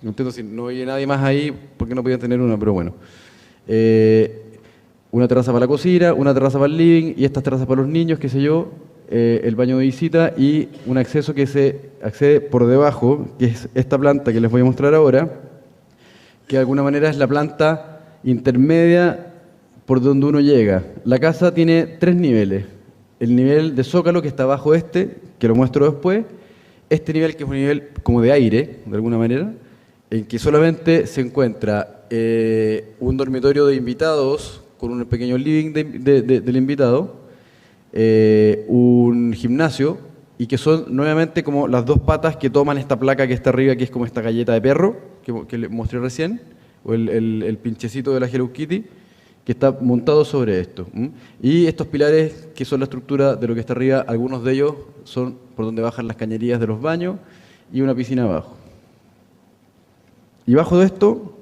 B: No entiendo si no había nadie más ahí, porque no podían tener una, pero bueno. Una terraza para la cocina, una terraza para el living, y estas terrazas para los niños, qué sé yo, el baño de visita y un acceso que se accede por debajo, que es esta planta que les voy a mostrar ahora, que de alguna manera es la planta intermedia por donde uno llega. La casa tiene 3 niveles. El nivel de zócalo, que está abajo que lo muestro después, este nivel, que es un nivel como de aire, de alguna manera, en que solamente se encuentra un dormitorio de invitados con un pequeño living del invitado, un gimnasio, y que son nuevamente como las 2 patas que toman esta placa que está arriba, que es como esta galleta de perro que les mostré recién, o el pinchecito de la Hello Kitty, que está montado sobre esto. Y estos pilares, que son la estructura de lo que está arriba, algunos de ellos son por donde bajan las cañerías de los baños, y una piscina abajo. Y bajo de esto,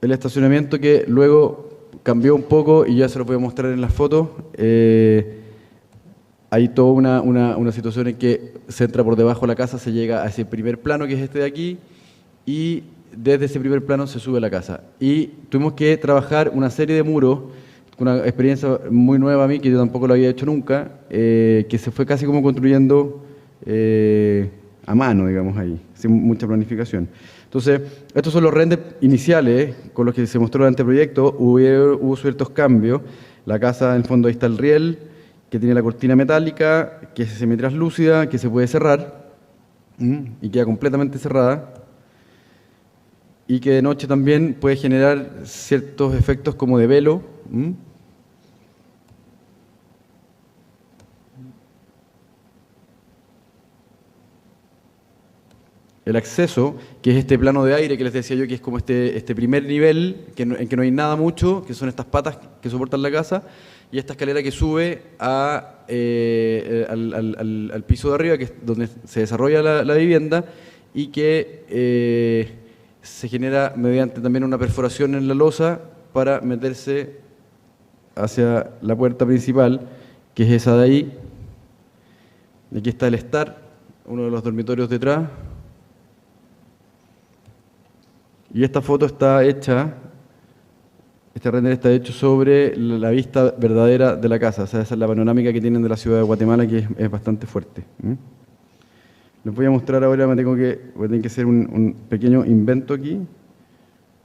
B: el estacionamiento, que luego cambió un poco y ya se lo voy a mostrar en las fotos. Hay toda una situación en que se entra por debajo de la casa, se llega a ese primer plano, que es este de aquí, y desde ese primer plano se sube a la casa. Y tuvimos que trabajar una serie de muros, una experiencia muy nueva a mí, que yo tampoco lo había hecho nunca, que se fue casi como construyendo a mano, digamos, ahí, sin mucha planificación. Entonces, estos son los renders iniciales con los que se mostró el anteproyecto. Hubo ciertos cambios. La casa, en el fondo, ahí está el riel, que tiene la cortina metálica, que es semitraslúcida, que se puede cerrar, y queda completamente cerrada. y que de noche también puede generar ciertos efectos como de velo. El acceso, que es este plano de aire que les decía yo, que es como este primer nivel, en que no hay nada mucho, que son estas patas que soportan la casa, y esta escalera que sube al piso de arriba, que es donde se desarrolla la vivienda, y que se genera mediante también una perforación en la losa para meterse hacia la puerta principal, que es esa de ahí. Aquí está el estar, uno de los dormitorios detrás. Y esta foto está hecha, este render está hecho sobre la vista verdadera de la casa. O sea, esa es la panorámica que tienen de la ciudad de Guatemala, que es bastante fuerte. Les voy a mostrar ahora, voy a tener que hacer un pequeño invento aquí,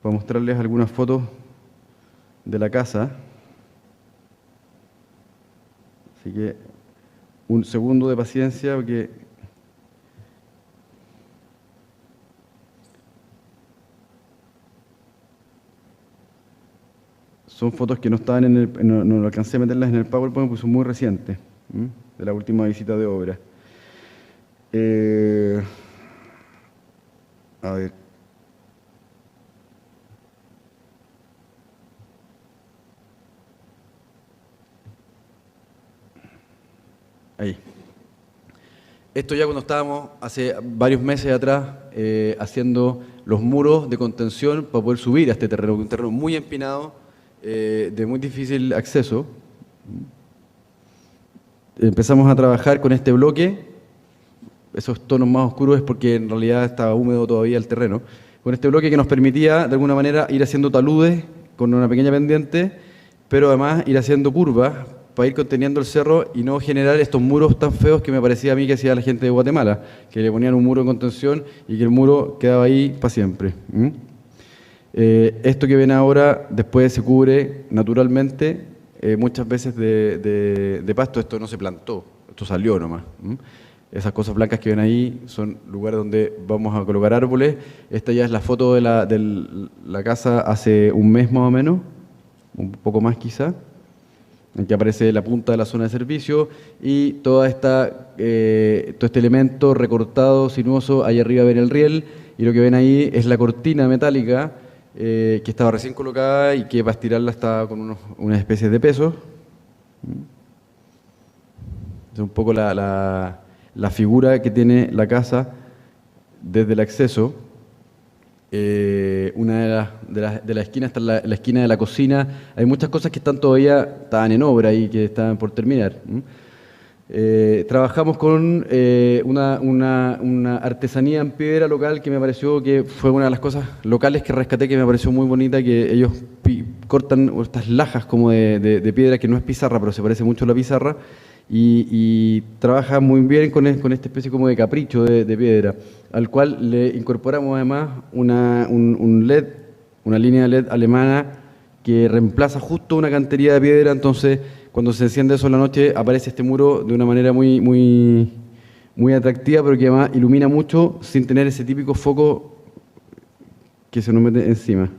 B: para mostrarles algunas fotos de la casa. Así que un segundo de paciencia, porque son fotos que no estaban no alcancé a meterlas en el PowerPoint, porque son muy recientes, de la última visita de obra. A ver. Ahí. Esto ya cuando estábamos hace varios meses atrás haciendo los muros de contención para poder subir a este terreno, un terreno muy empinado, de muy difícil acceso. Empezamos a trabajar con este bloque. Esos tonos más oscuros es porque en realidad estaba húmedo todavía el terreno. Con este bloque que nos permitía de alguna manera ir haciendo taludes con una pequeña pendiente, pero además ir haciendo curvas para ir conteniendo el cerro y no generar estos muros tan feos que me parecía a mí que hacía la gente de Guatemala, que le ponían un muro en contención y que el muro quedaba ahí para siempre. Esto que ven ahora después se cubre naturalmente, muchas veces de pasto. Esto no se plantó, esto salió nomás. Esas cosas blancas que ven ahí son lugares donde vamos a colocar árboles. Esta ya es la foto de la casa hace un mes más o menos, un poco más quizá, en que aparece la punta de la zona de servicio y todo este elemento recortado, sinuoso. Ahí arriba ven el riel y lo que ven ahí es la cortina metálica que estaba recién colocada y que para estirarla está con unas especies de pesos. Es un poco la figura que tiene la casa desde el acceso. Una de las esquinas está la esquina de la cocina. Hay muchas cosas que estaban en obra y que estaban por terminar. Trabajamos con una artesanía en piedra local que me pareció que fue una de las cosas locales que rescaté, que me pareció muy bonita, que ellos cortan estas lajas como de piedra, que no es pizarra, pero se parece mucho a la pizarra, y trabaja muy bien con esta especie como de capricho de piedra, al cual le incorporamos además un LED, una línea de LED alemana que reemplaza justo una cantería de piedra. Entonces cuando se enciende eso en la noche aparece este muro de una manera muy atractiva, pero que además ilumina mucho sin tener ese típico foco que se nos mete encima.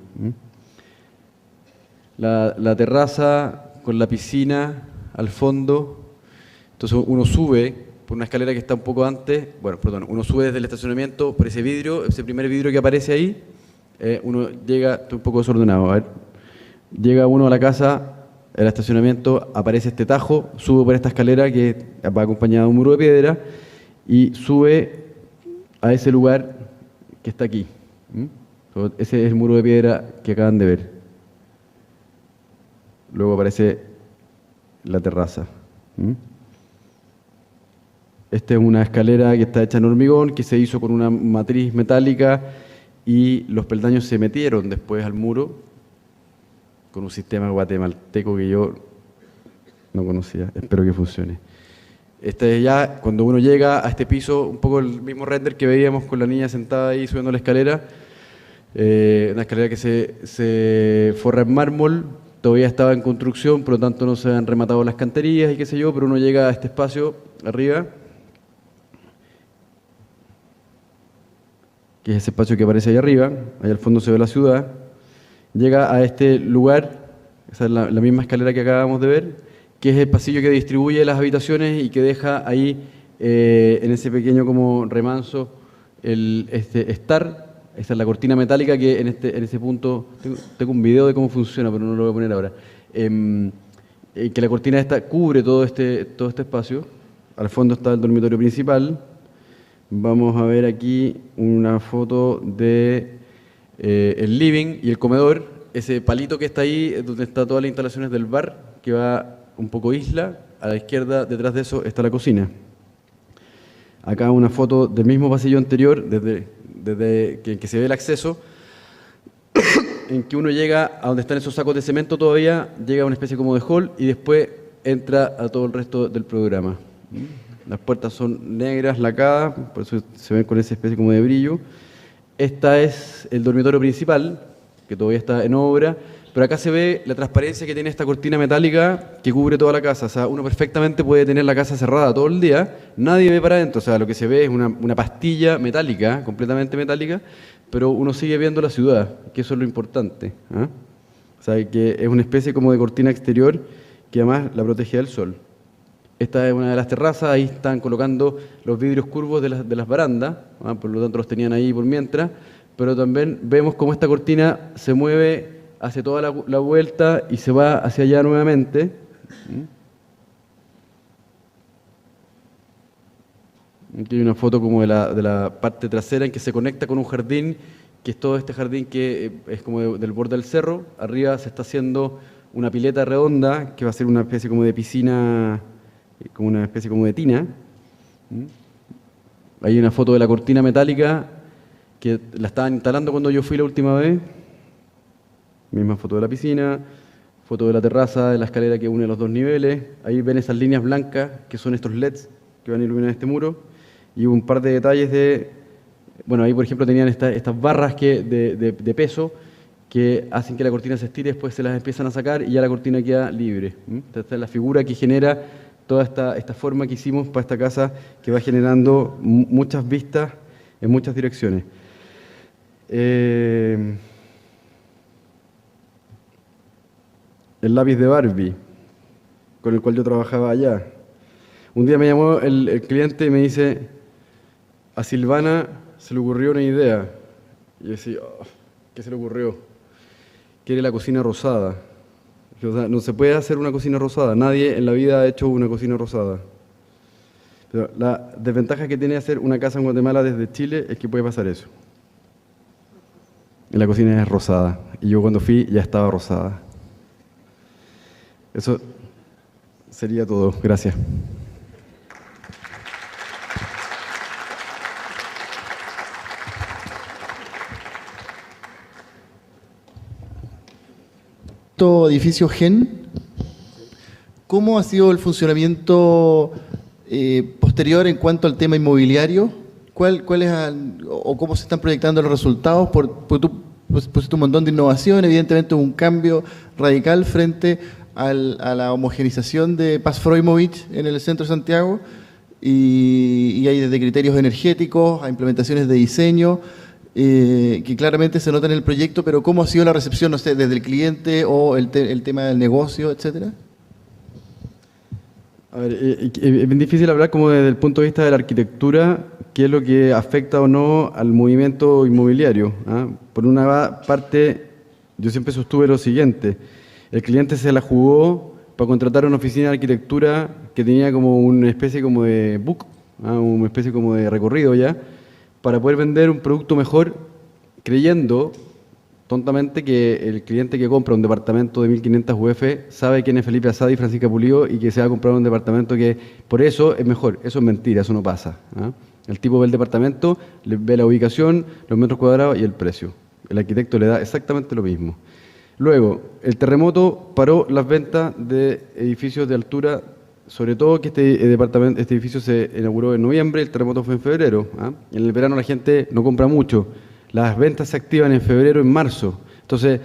B: La terraza con la piscina al fondo. Entonces uno sube por una escalera que está un poco antes, uno sube desde el estacionamiento por ese vidrio, ese primer vidrio que aparece ahí. Uno llega, estoy un poco desordenado, a ver, llega uno a la casa, el estacionamiento, aparece este tajo, sube por esta escalera que va acompañada de un muro de piedra y sube a ese lugar que está aquí. Ese es el muro de piedra que acaban de ver. Luego aparece la terraza. Esta es una escalera que está hecha en hormigón, que se hizo con una matriz metálica y los peldaños se metieron después al muro con un sistema guatemalteco que yo no conocía. Espero que funcione. Este es ya, cuando uno llega a este piso, un poco el mismo render que veíamos con la niña sentada ahí subiendo la escalera. Una escalera que se forra en mármol, todavía estaba en construcción, por lo tanto no se han rematado las canterías y qué sé yo, pero uno llega a este espacio arriba que es ese espacio que aparece ahí arriba, ahí al fondo se ve la ciudad, llega a este lugar, esa es la misma escalera que acabamos de ver, que es el pasillo que distribuye las habitaciones y que deja ahí, en ese pequeño como remanso, estar. Esa es la cortina metálica que en ese punto, tengo un video de cómo funciona, pero no lo voy a poner ahora, que la cortina esta cubre todo este espacio. Al fondo está el dormitorio principal. Vamos a ver aquí una foto de el living y el comedor, ese palito que está ahí, donde están todas las instalaciones del bar, que va un poco isla. A la izquierda, detrás de eso, está la cocina. Acá una foto del mismo pasillo anterior, desde que se ve el acceso, en que uno llega a donde están esos sacos de cemento todavía, llega a una especie como de hall y después entra a todo el resto del programa. Las puertas son negras, lacadas, por eso se ven con esa especie como de brillo. Esta es el dormitorio principal, que todavía está en obra, pero acá se ve la transparencia que tiene esta cortina metálica que cubre toda la casa. O sea, uno perfectamente puede tener la casa cerrada todo el día, nadie ve para adentro. O sea, lo que se ve es una pastilla metálica, completamente metálica, pero uno sigue viendo la ciudad, que eso es lo importante. ¿Ah? O sea, que es una especie como de cortina exterior que además la protege del sol. Esta es una de las terrazas, ahí están colocando los vidrios curvos de las barandas, ¿ah? Por lo tanto los tenían ahí por mientras, pero también vemos cómo esta cortina se mueve, hace toda la vuelta y se va hacia allá nuevamente. Aquí hay una foto como de la parte trasera en que se conecta con un jardín, que es todo este jardín que es como del borde del cerro. Arriba se está haciendo una pileta redonda, que va a ser una especie como de piscina, como una especie como de tina. Hay una foto de la cortina metálica que la estaban instalando cuando yo fui la última vez. Misma foto de la piscina, foto de la terraza, de la escalera que une los dos niveles. Ahí ven esas líneas blancas que son estos LEDs que van a iluminar este muro. Y un par de detalles bueno, ahí por ejemplo tenían estas barras de peso que hacen que la cortina se estire, después se las empiezan a sacar y ya la cortina queda libre. Esta es la figura que genera toda esta forma que hicimos para esta casa, que va generando muchas vistas en muchas direcciones. El lápiz de Barbie, con el cual yo trabajaba allá. Un día me llamó el cliente y me dice, a Silvana se le ocurrió una idea. Y yo decía, oh, ¿qué se le ocurrió? Quiere la cocina rosada. O sea, no se puede hacer una cocina rosada. Nadie en la vida ha hecho una cocina rosada. Pero la desventaja que tiene hacer una casa en Guatemala desde Chile es que puede pasar eso. Y la cocina es rosada. Y yo cuando fui ya estaba rosada. Eso sería todo. Gracias.
A: Edificio GEN, ¿cómo ha sido el funcionamiento posterior en cuanto al tema inmobiliario? ¿Cuál es o cómo se están proyectando los resultados? Porque tú pusiste un montón de innovación, evidentemente un cambio radical frente a la homogenización de Paz Freumovich en el centro de Santiago, y hay desde criterios energéticos a implementaciones de diseño, que claramente se nota en el proyecto, pero ¿cómo ha sido la recepción, no sé, desde el cliente o el tema del negocio, etcétera?
B: A ver, es bien difícil hablar como desde el punto de vista de la arquitectura, qué es lo que afecta o no al movimiento inmobiliario. ¿Ah? Por una parte, yo siempre sostuve lo siguiente, el cliente se la jugó para contratar una oficina de arquitectura que tenía como una especie como de book, una especie como de recorrido ya, para poder vender un producto mejor, creyendo tontamente que el cliente que compra un departamento de 1.500 UF sabe quién es Felipe Asadi y Francisca Pulido y que se va a comprar un departamento que por eso es mejor. Eso es mentira, eso no pasa. ¿Ah? El tipo ve el departamento, ve la ubicación, los metros cuadrados y el precio. El arquitecto le da exactamente lo mismo. Luego, el terremoto paró las ventas de edificios de altura, sobre todo que este edificio se inauguró en noviembre, el terremoto fue en febrero. ¿Ah? En el verano la gente no compra mucho. Las ventas se activan en febrero, en marzo. Entonces,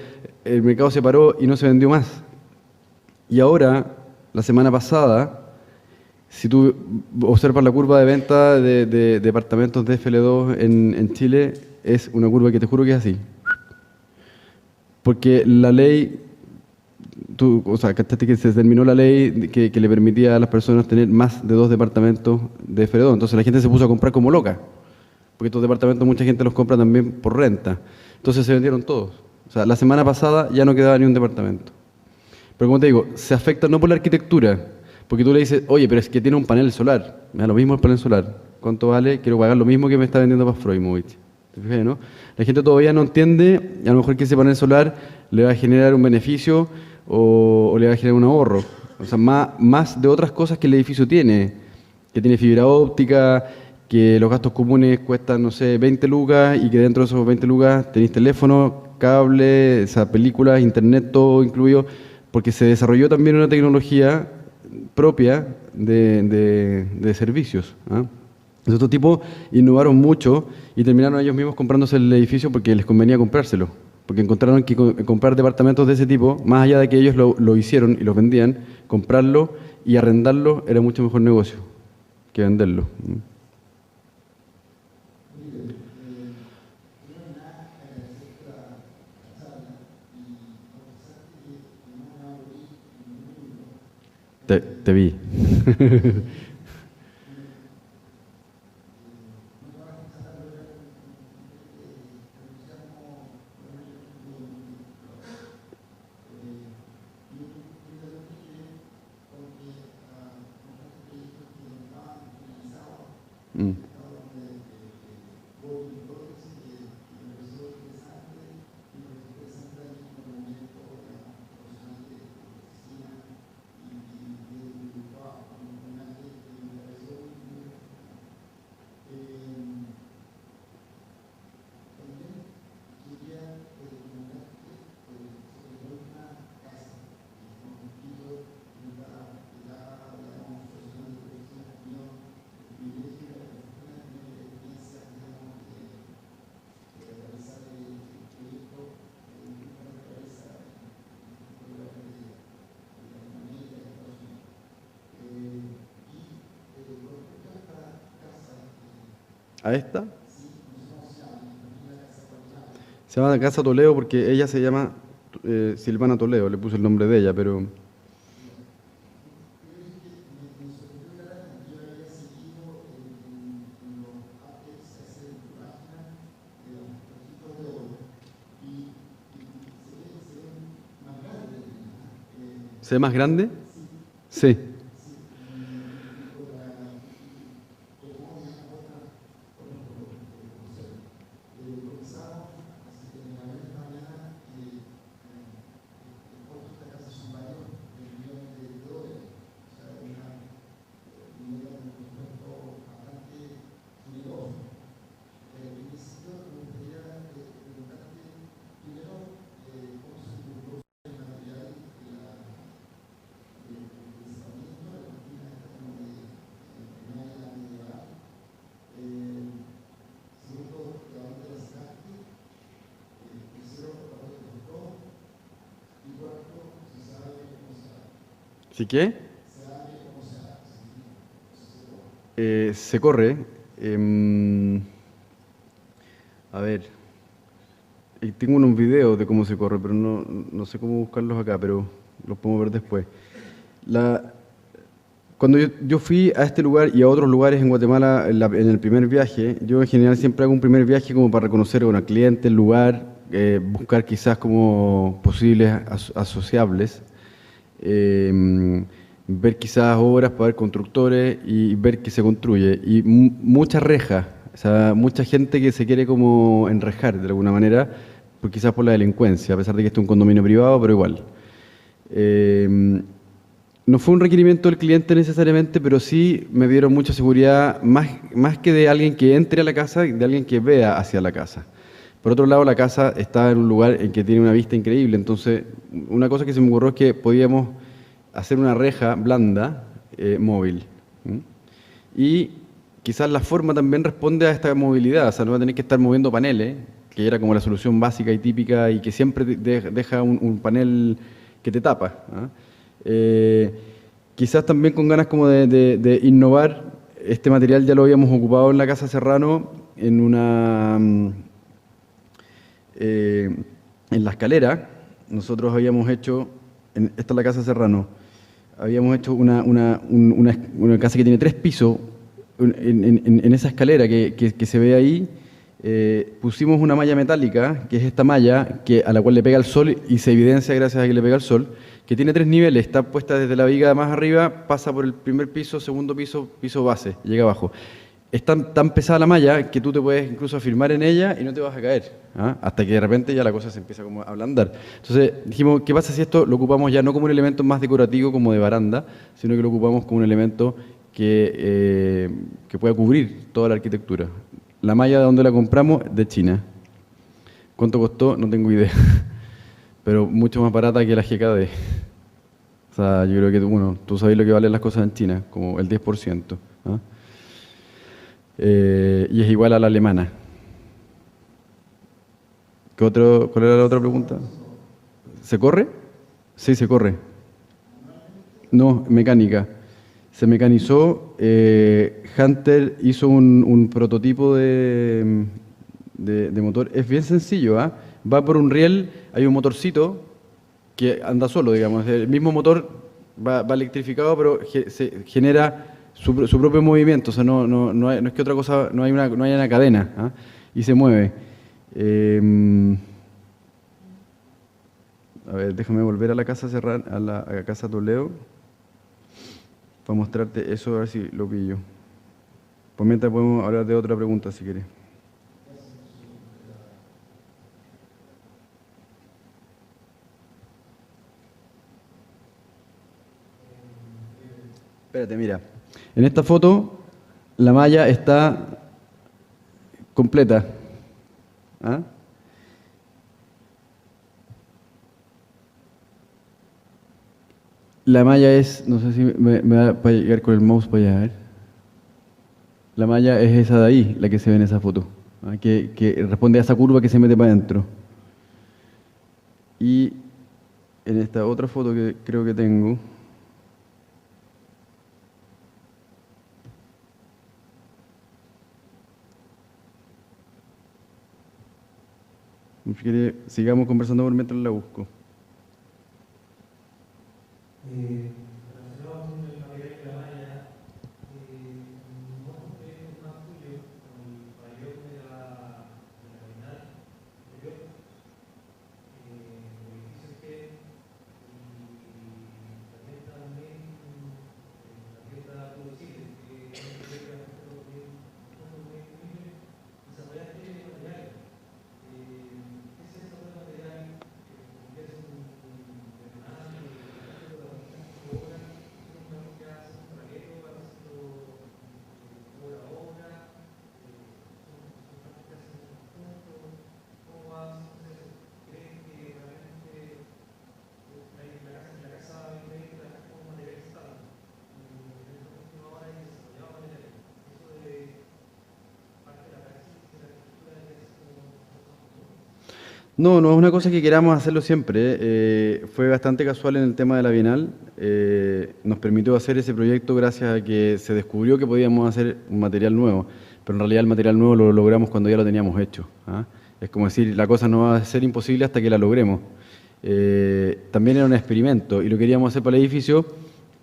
B: el mercado se paró y no se vendió más. Y ahora, la semana pasada, si tú observas la curva de venta de departamentos de FL2 en Chile, es una curva que te juro que es así. Porque la ley, o sea, ¿cachaste que se terminó la ley que le permitía a las personas tener más de 2 departamentos de FR2? Entonces la gente se puso a comprar como loca, porque estos departamentos mucha gente los compra también por renta. Entonces se vendieron todos. O sea, la semana pasada ya no quedaba ni un departamento. Pero como te digo, se afecta no por la arquitectura, porque tú le dices, oye, pero es que tiene un panel solar, me da lo mismo el panel solar, ¿cuánto vale? Quiero pagar lo mismo que me está vendiendo Pazfroimovich. ¿Te fijas, no? La gente todavía no entiende, a lo mejor que ese panel solar le va a generar un beneficio o le va a generar un ahorro. O sea, más de otras cosas que el edificio tiene, que tiene fibra óptica, que los gastos comunes cuestan, no sé, 20 lucas y que dentro de esos 20 lucas tenéis teléfono, cable, esa películas, internet, todo incluido, porque se desarrolló también una tecnología propia de servicios. ¿Ah? Entonces, estos tipos innovaron mucho y terminaron ellos mismos comprándose el edificio porque les convenía comprárselo. Porque encontraron que comprar departamentos de ese tipo, más allá de que ellos lo hicieron y los vendían, comprarlo y arrendarlo era mucho mejor negocio que venderlo. Te vi. Mm. ¿A esta? Se llama Casa Toledo porque ella se llama Silvana Toledo, le puse el nombre de ella, pero... ¿Se ve más grande? Sí. ¿Sí qué? Se corre. A ver. Tengo unos videos de cómo se corre, pero no sé cómo buscarlos acá, pero los podemos ver después. Cuando yo fui a este lugar y a otros lugares en Guatemala en el primer viaje, yo en general siempre hago un primer viaje como para reconocer a una cliente, el lugar, buscar quizás como posibles asociables, ver quizás obras para ver constructores y ver que se construye. Y mucha reja, o sea, mucha gente que se quiere como enrejar de alguna manera, quizás por la delincuencia, a pesar de que este es un condominio privado, pero igual. No fue un requerimiento del cliente necesariamente, pero sí me dieron mucha seguridad, más que de alguien que entre a la casa, de alguien que vea hacia la casa. Por otro lado, la casa está en un lugar en que tiene una vista increíble, entonces una cosa que se me ocurrió es que podíamos hacer una reja blanda, móvil. Y quizás la forma también responde a esta movilidad, o sea, no va a tener que estar moviendo paneles, que era como la solución básica y típica y que siempre deja un panel que te tapa. Quizás también con ganas como de innovar, este material ya lo habíamos ocupado en la Casa Serrano en una en la escalera, nosotros habíamos hecho, esta es la Casa Serrano, habíamos hecho una casa que tiene 3 pisos. En esa escalera que se ve ahí, pusimos una malla metálica, que es esta malla a la cual le pega el sol y se evidencia gracias a que le pega el sol, que tiene 3 niveles, está puesta desde la viga más arriba, pasa por el primer piso, segundo piso, piso base, llega abajo. Es tan pesada la malla que tú te puedes incluso afirmar en ella y no te vas a caer, ¿ah? Hasta que de repente ya la cosa se empieza como a ablandar. Entonces dijimos, ¿qué pasa si esto lo ocupamos ya no como un elemento más decorativo como de baranda, sino que lo ocupamos como un elemento que pueda cubrir toda la arquitectura? La malla de donde la compramos, de China. ¿Cuánto costó? No tengo idea. Pero mucho más barata que la GKD. O sea, yo creo que, bueno, tú sabes lo que valen las cosas en China, como el 10%. ¿Ah? Y es igual a la alemana. ¿Cuál era la otra pregunta? ¿Se corre? Sí, se corre. No, mecánica. Se mecanizó. Hunter hizo un prototipo de motor. Es bien sencillo, ¿ah? Va por un riel, hay un motorcito que anda solo, digamos. El mismo motor va electrificado, pero se genera su propio movimiento. O sea, no es que otra cosa, no hay una cadena, ¿ah? Y se mueve. A ver, déjame volver a la casa Serrano, a la casa Toledo, para mostrarte eso, a ver si lo pillo. Pues mientras podemos hablar de otra pregunta, si quieres. Espérate, mira. En esta foto, la malla está completa. ¿Ah? La malla es, no sé si me da para llegar con el mouse para allá, a ver. La malla es esa de ahí, la que se ve en esa foto, ¿ah? Que responde a esa curva que se mete para adentro. Y en esta otra foto que creo que tengo, sigamos conversando por mientras la busco.
C: Relacionado con el material de la malla, no es más tuyo con el pabellón de la terminal anterior, el edificio G, y también la tienda Puro Chile, que es un proyecto muy desarrollaste materiales. ¿Qué se desarrolla material? ¿Qué es un terminal?
B: No, no es una cosa que queramos hacerlo siempre. Fue bastante casual en el tema de la Bienal. Nos permitió hacer ese proyecto gracias a que se descubrió que podíamos hacer un material nuevo, pero en realidad el material nuevo lo logramos cuando ya lo teníamos hecho, ¿ah? Es como decir, la cosa no va a ser imposible hasta que la logremos. También era un experimento y lo queríamos hacer para el edificio,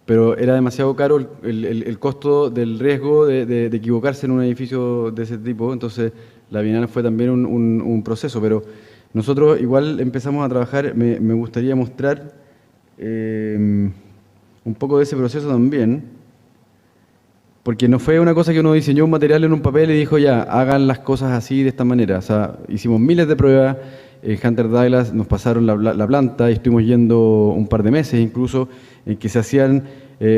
B: pero era demasiado caro el costo del riesgo de equivocarse en un edificio de ese tipo. Entonces la Bienal fue también un proceso, pero nosotros igual empezamos a trabajar. Me gustaría mostrar un poco de ese proceso también, porque no fue una cosa que uno diseñó un material en un papel y dijo ya, hagan las cosas así de esta manera. O sea, hicimos miles de pruebas. Hunter Douglas nos pasaron la planta y estuvimos yendo un par de meses incluso en que se hacían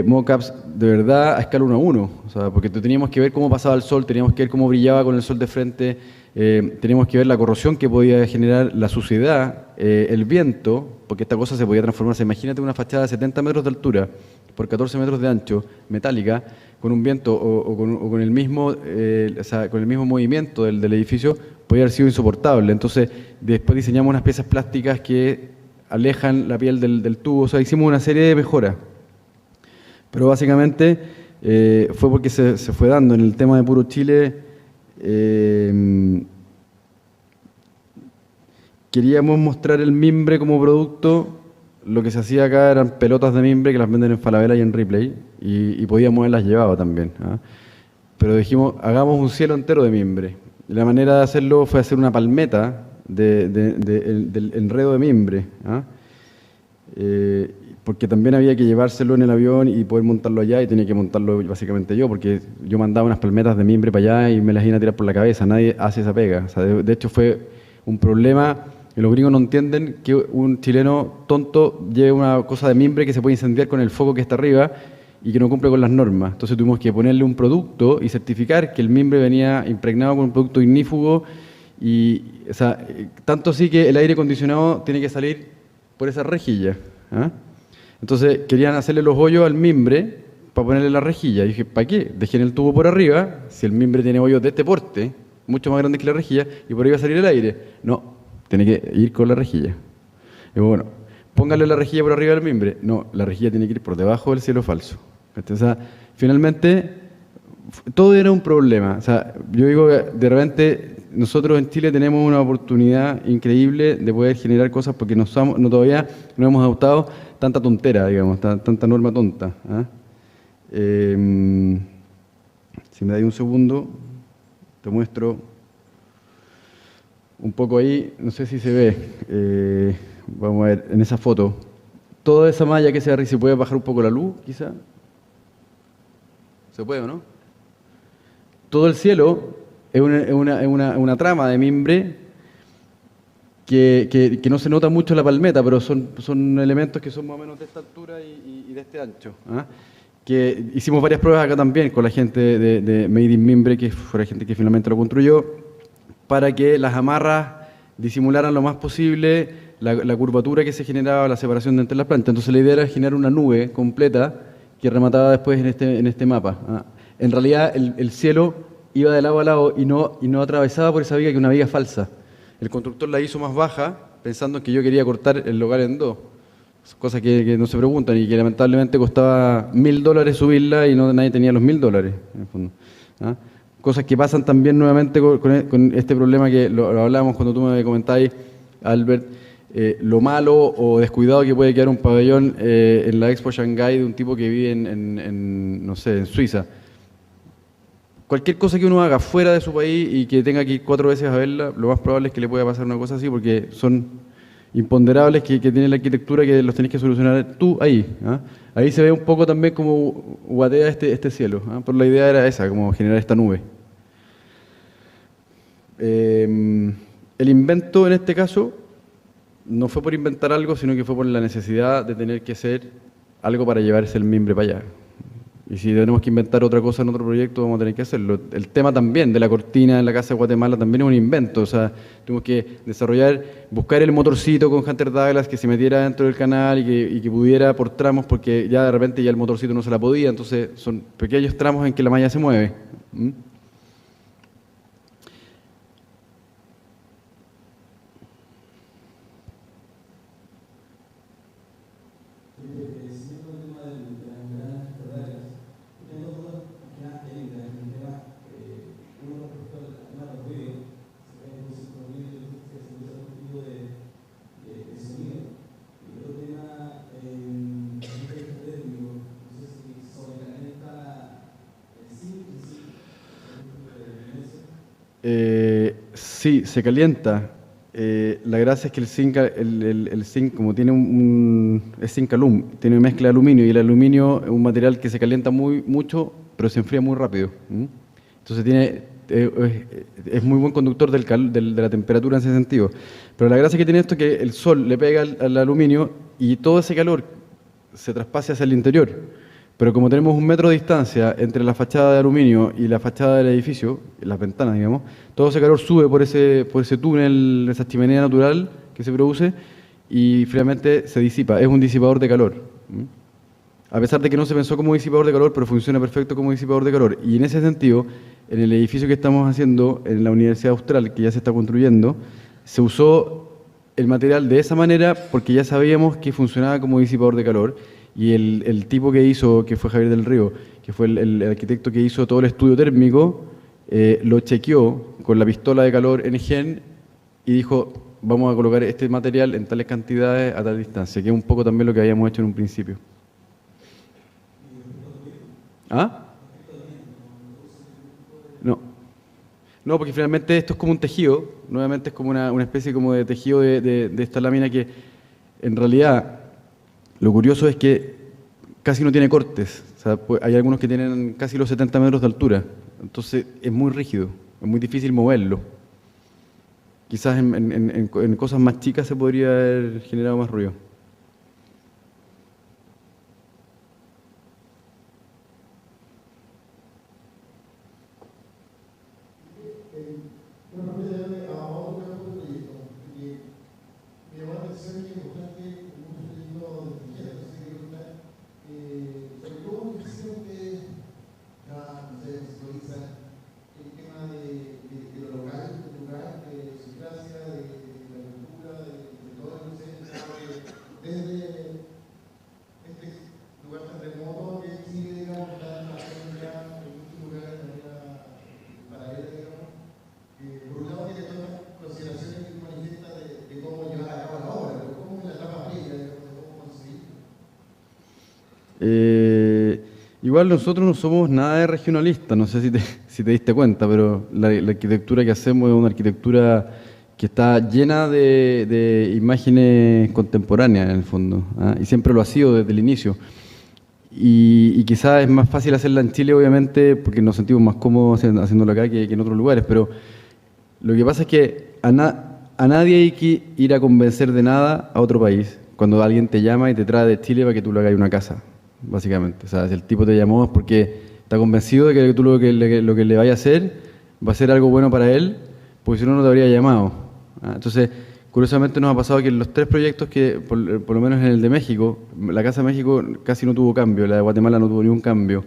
B: mockups de verdad a escala 1:1. O sea, porque teníamos que ver cómo pasaba el sol, teníamos que ver cómo brillaba con el sol de frente, teníamos que ver la corrosión que podía generar, la suciedad, el viento, porque esta cosa se podía transformarse. Imagínate una fachada de 70 metros de altura por 14 metros de ancho, metálica, con un viento o con el mismo, o sea, con el mismo movimiento del edificio, podía haber sido insoportable. Entonces, después diseñamos unas piezas plásticas que alejan la piel del tubo. O sea, hicimos una serie de mejoras. Pero básicamente fue porque se fue dando en el tema de Puro Chile. queríamos mostrar el mimbre como producto. Lo que se hacía acá eran pelotas de mimbre que las venden en Falabella y en Ripley, y podíamos haberlas llevado también, ¿ah? Pero dijimos, hagamos un cielo entero de mimbre. Y la manera de hacerlo fue hacer una palmeta del enredo de mimbre, ¿ah? Porque también había que llevárselo en el avión y poder montarlo allá, y tenía que montarlo básicamente yo, porque yo mandaba unas palmetas de mimbre para allá y me las iban a tirar por la cabeza. Nadie hace esa pega. O sea, de hecho fue un problema. Y los gringos no entienden que un chileno tonto lleve una cosa de mimbre que se puede incendiar con el foco que está arriba y que no cumple con las normas. Entonces tuvimos que ponerle un producto y certificar que el mimbre venía impregnado con un producto ignífugo. Y, o sea, tanto así que el aire acondicionado tiene que salir por esa rejilla, ¿ah? Entonces querían hacerle los hoyos al mimbre para ponerle la rejilla. Y dije, ¿para qué? Dejen el tubo por arriba, si el mimbre tiene hoyos de este porte, mucho más grandes que la rejilla, y por ahí va a salir el aire. No, tiene que ir con la rejilla. Y bueno, póngale la rejilla por arriba del mimbre. No, la rejilla tiene que ir por debajo del cielo falso. O sea, finalmente, todo era un problema. O sea, yo digo, de repente, nosotros en Chile tenemos una oportunidad increíble de poder generar cosas porque todavía no hemos adoptado tanta tontera, digamos, tanta norma tonta, ¿ah? Si me dais un segundo, te muestro un poco ahí, no sé si se ve, vamos a ver, en esa foto, toda esa malla que se ve, ¿se puede bajar un poco la luz, quizá? ¿Se puede o no? Todo el cielo es una trama de mimbre que no se nota mucho en la palmeta, pero son elementos que son más o menos de esta altura y de este ancho, ¿ah? Que hicimos varias pruebas acá también con la gente de Made in Mimbre, que fue la gente que finalmente lo construyó, para que las amarras disimularan lo más posible la curvatura que se generaba, la separación entre las plantas. Entonces la idea era generar una nube completa que remataba después en este mapa, ¿ah? En realidad el cielo iba de lado a lado y no atravesaba por esa viga, que es una viga falsa. El constructor la hizo más baja pensando que yo quería cortar el local en dos. Cosas que no se preguntan y que lamentablemente costaba $1.000 subirla y nadie tenía los $1.000 en el fondo, ¿ah? Cosas que pasan también nuevamente con este problema que lo hablábamos cuando tú me comentabas, Albert, lo malo o descuidado que puede quedar un pabellón en la Expo Shanghái de un tipo que vive no sé, en Suiza. Cualquier cosa que uno haga fuera de su país y que tenga que ir 4 veces a verla, lo más probable es que le pueda pasar una cosa así, porque son imponderables que tiene la arquitectura que los tenés que solucionar tú ahí, ¿ah? Ahí se ve un poco también como guatea este cielo, ¿ah? Pero la idea era esa, como generar esta nube. El invento en este caso no fue por inventar algo, sino que fue por la necesidad de tener que hacer algo para llevarse el mimbre para allá. Y si tenemos que inventar otra cosa en otro proyecto, vamos a tener que hacerlo. El tema también de la cortina en la Casa de Guatemala también es un invento. O sea, tuvimos que buscar el motorcito con Hunter Douglas que se metiera dentro del canal y que pudiera por tramos, porque ya de repente ya el motorcito no se la podía. Entonces son pequeños tramos en que la malla se mueve. ¿Mm? Sí, se calienta. La gracia es que el zinc como tiene es zinc alum, tiene mezcla de aluminio, y el aluminio es un material que se calienta mucho, pero se enfría muy rápido. Entonces es muy buen conductor de la temperatura en ese sentido. Pero la gracia que tiene esto es que el sol le pega al aluminio y todo ese calor se traspase hacia el interior. Pero como tenemos 1 metro de distancia entre la fachada de aluminio y la fachada del edificio, las ventanas, digamos, todo ese calor sube por ese túnel, esa chimenea natural que se produce, y finalmente se disipa. Es un disipador de calor. A pesar de que no se pensó como disipador de calor, pero funciona perfecto como disipador de calor. Y en ese sentido, en el edificio que estamos haciendo en la Universidad Austral, que ya se está construyendo, se usó el material de esa manera porque ya sabíamos que funcionaba como disipador de calor. Y el tipo que fue Javier del Río, que fue el arquitecto que hizo todo el estudio térmico, lo chequeó con la pistola de calor en Gen y dijo, vamos a colocar este material en tales cantidades a tal distancia, que es un poco también lo que habíamos hecho en un principio. ¿Ah? No. No, porque finalmente esto es como un tejido, nuevamente es como una especie como de tejido de esta lámina que en realidad lo curioso es que casi no tiene cortes. O sea, hay algunos que tienen casi los 70 metros de altura, entonces es muy rígido, es muy difícil moverlo. Quizás en cosas más chicas se podría haber generado más ruido.
A: Bueno, rápidamente a otro campo del proyecto, porque me llamó la atención que encontraste un proyecto de tijera, entonces quería preguntar, sobre cómo hicieron ustedes, no sé, visualizan el tema de lo local, del lugar, de su gracia, de la cultura, de todo el museo, desde este lugar tan remoto que sigue, digamos, está haciendo ya en muchos lugares de manera paralela, digamos. Por un lado tiene todas las consideraciones que manifiesta de cómo llevar a cabo la obra, pero cómo en la etapa previa, digamos, de cómo conseguirlo.
B: Igual nosotros no somos nada de regionalistas, no sé si te diste cuenta, pero la arquitectura que hacemos es una arquitectura que está llena de imágenes contemporáneas en el fondo, ¿ah? Y siempre lo ha sido desde el inicio. Y quizás es más fácil hacerla en Chile, obviamente, porque nos sentimos más cómodos haciéndolo acá que en otros lugares, pero lo que pasa es que a nadie hay que ir a convencer de nada a otro país cuando alguien te llama y te trae de Chile para que tú le hagas una casa, básicamente. O sea, si el tipo te llamó es porque está convencido de que tú lo que le vaya a hacer va a ser algo bueno para él, porque si no, no te habría llamado. Entonces, curiosamente nos ha pasado que en los 3 proyectos que, por lo menos en el de México, la Casa de México casi no tuvo cambio, la de Guatemala no tuvo ningún cambio.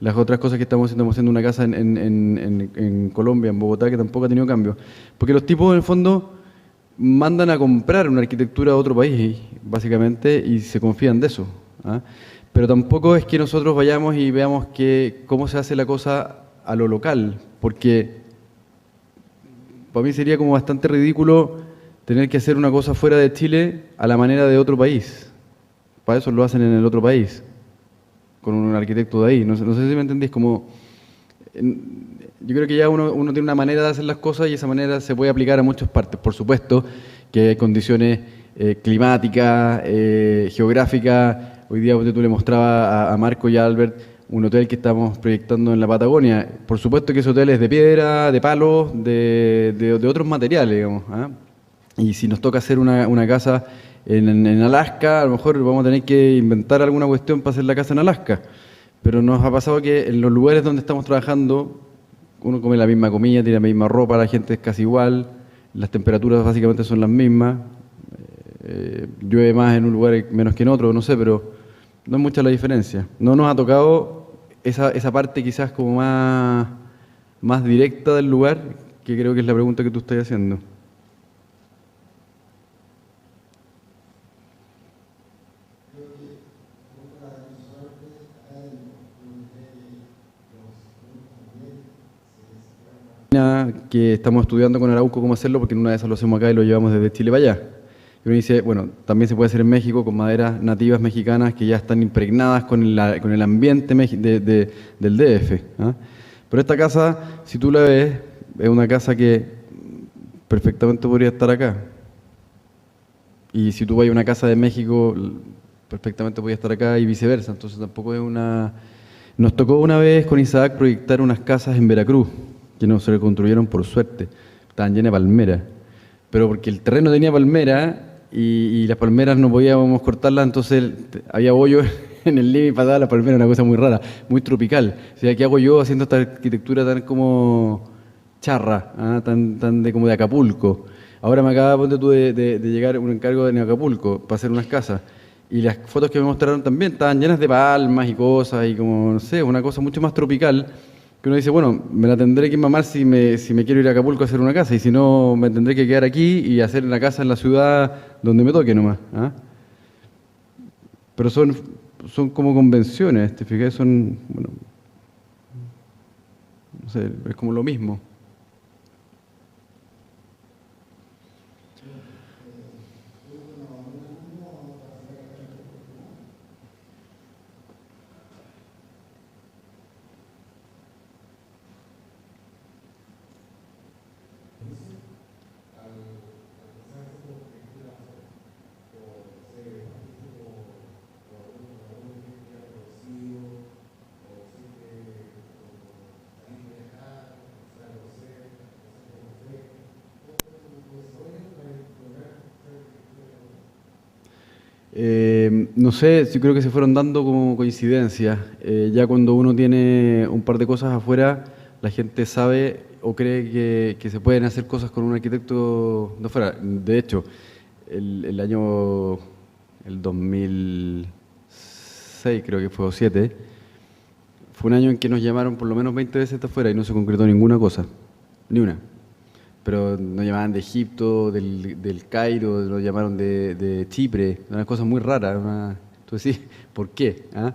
B: Las otras cosas que estamos haciendo una casa en Colombia, en Bogotá, que tampoco ha tenido cambio. Porque los tipos, en el fondo, mandan a comprar una arquitectura de otro país, básicamente, y se confían de eso. Pero tampoco es que nosotros vayamos y veamos cómo se hace la cosa a lo local, porque para mí sería como bastante ridículo tener que hacer una cosa fuera de Chile a la manera de otro país. Para eso lo hacen en el otro país, con un arquitecto de ahí. No sé si me entendís, como yo creo que ya uno tiene una manera de hacer las cosas y esa manera se puede aplicar a muchas partes. Por supuesto que hay condiciones climáticas, geográficas. Hoy día tú le mostraba a Marco y a Albert un hotel que estamos proyectando en la Patagonia. Por supuesto que ese hotel es de piedra, de palos, de otros materiales, digamos. Y si nos toca hacer una casa en Alaska, a lo mejor vamos a tener que inventar alguna cuestión para hacer la casa en Alaska. Pero nos ha pasado que en los lugares donde estamos trabajando, uno come la misma comida, tiene la misma ropa, la gente es casi igual, las temperaturas básicamente son las mismas, llueve más en un lugar menos que en otro, no sé, pero no es mucha la diferencia. No nos ha tocado esa parte quizás como más directa del lugar, que creo que es la pregunta que tú estás haciendo. Que estamos estudiando con Arauco cómo hacerlo, porque en una de esas lo hacemos acá y lo llevamos desde Chile para allá. Y uno dice, bueno, también se puede hacer en México con maderas nativas mexicanas que ya están impregnadas con el ambiente del DF. Pero esta casa, si tú la ves, es una casa que perfectamente podría estar acá. Y si tú vas a una casa de México, perfectamente podría estar acá y viceversa. Entonces tampoco es una... Nos tocó una vez con Isaac proyectar unas casas en Veracruz, que no se reconstruyeron por suerte, estaban llenas de palmeras, pero porque el terreno tenía palmeras y las palmeras no podíamos cortarlas, entonces había hoyos en el living para dar las palmeras, una cosa muy rara, muy tropical. O sea, ¿qué hago yo haciendo esta arquitectura tan como charra, tan como de Acapulco? Ahora me acaba, ponte tú, de llegar un encargo de Acapulco para hacer unas casas. Y las fotos que me mostraron también estaban llenas de palmas y cosas, y como, no sé, una cosa mucho más tropical, que uno dice, bueno, me la tendré que mamar si me quiero ir a Acapulco a hacer una casa, y si no, me tendré que quedar aquí y hacer una casa en la ciudad donde me toque nomás. Pero son como convenciones, ¿te fijas? Son, bueno, no sé, es como lo mismo. No sé, yo creo que se fueron dando como coincidencias. Ya cuando uno tiene un par de cosas afuera, la gente sabe o cree que se pueden hacer cosas con un arquitecto de afuera. De hecho, el 2006 creo que fue, o 7, fue un año en que nos llamaron por lo menos 20 veces de afuera y no se concretó ninguna cosa, ni una. Pero nos llamaban de Egipto, del Cairo, nos llamaron de Chipre, unas cosas muy raras. Entonces, sí, ¿por qué? ¿Ah?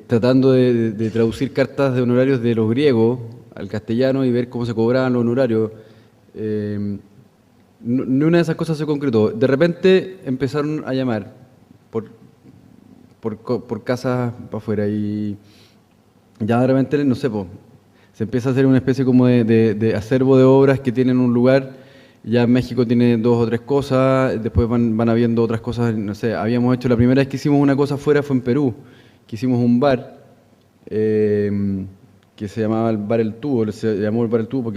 B: Tratando de traducir cartas de honorarios de los griegos al castellano y ver cómo se cobraban los honorarios. Ni una de esas cosas se concretó. De repente empezaron a llamar por casas para afuera y ya de repente, no sé, po, se empieza a hacer una especie como de acervo de obras que tienen un lugar. Ya México tiene 2 o 3 cosas, después van habiendo otras cosas, no sé, habíamos hecho, la primera vez que hicimos una cosa afuera fue en Perú, que hicimos un bar que se llamaba el Bar El Tubo, se llamó el Bar El Tubo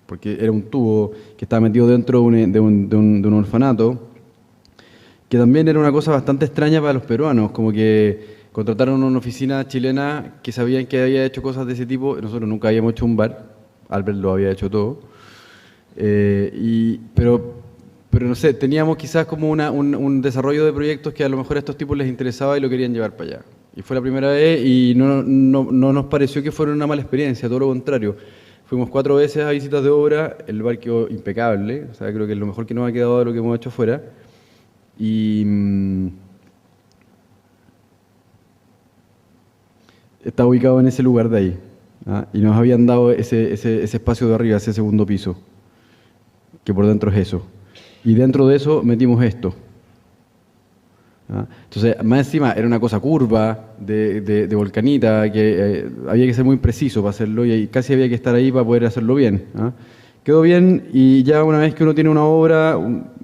B: porque era un tubo que estaba metido dentro de un orfanato, que también era una cosa bastante extraña para los peruanos, como que contrataron una oficina chilena que sabían que había hecho cosas de ese tipo. Nosotros nunca habíamos hecho un bar, Albert lo había hecho todo. Pero no sé, teníamos quizás como un desarrollo de proyectos que a lo mejor a estos tipos les interesaba y lo querían llevar para allá. Y fue la primera vez y no nos pareció que fuera una mala experiencia, todo lo contrario. Fuimos 4 veces a visitas de obra, el bar quedó impecable, o sea, creo que es lo mejor que nos ha quedado de lo que hemos hecho afuera. Y está ubicado en ese lugar de ahí. ¿Ah? Y nos habían dado ese espacio de arriba, ese segundo piso, que por dentro es eso. Y dentro de eso metimos esto. ¿Ah? Entonces, más encima, era una cosa curva, de volcanita, que había que ser muy preciso para hacerlo y casi había que estar ahí para poder hacerlo bien. ¿Ah? Quedó bien y ya una vez que uno tiene una obra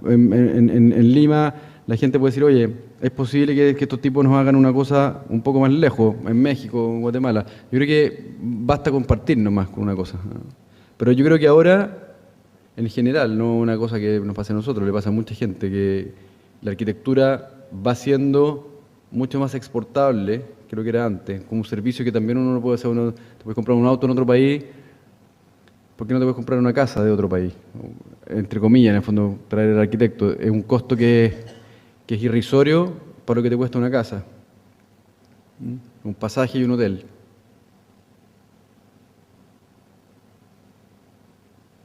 B: en Lima, la gente puede decir, oye, es posible que estos tipos nos hagan una cosa un poco más lejos, en México, en Guatemala. Yo creo que basta compartir nomás con una cosa. ¿No? Pero yo creo que ahora, en general, no una cosa que nos pase a nosotros, le pasa a mucha gente, que la arquitectura va siendo mucho más exportable que lo que era antes, como un servicio que también uno no puede hacer. Uno te puedes comprar un auto en otro país, ¿por qué no te puedes comprar una casa de otro país? Entre comillas, en el fondo, traer el arquitecto. Es un costo que es irrisorio para lo que te cuesta una casa. Un pasaje y un hotel.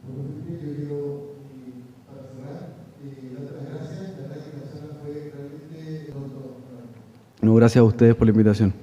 A: Yo quiero, para cerrar, darte las gracias. La verdad que la charla fue realmente...
B: No, gracias a ustedes por la invitación.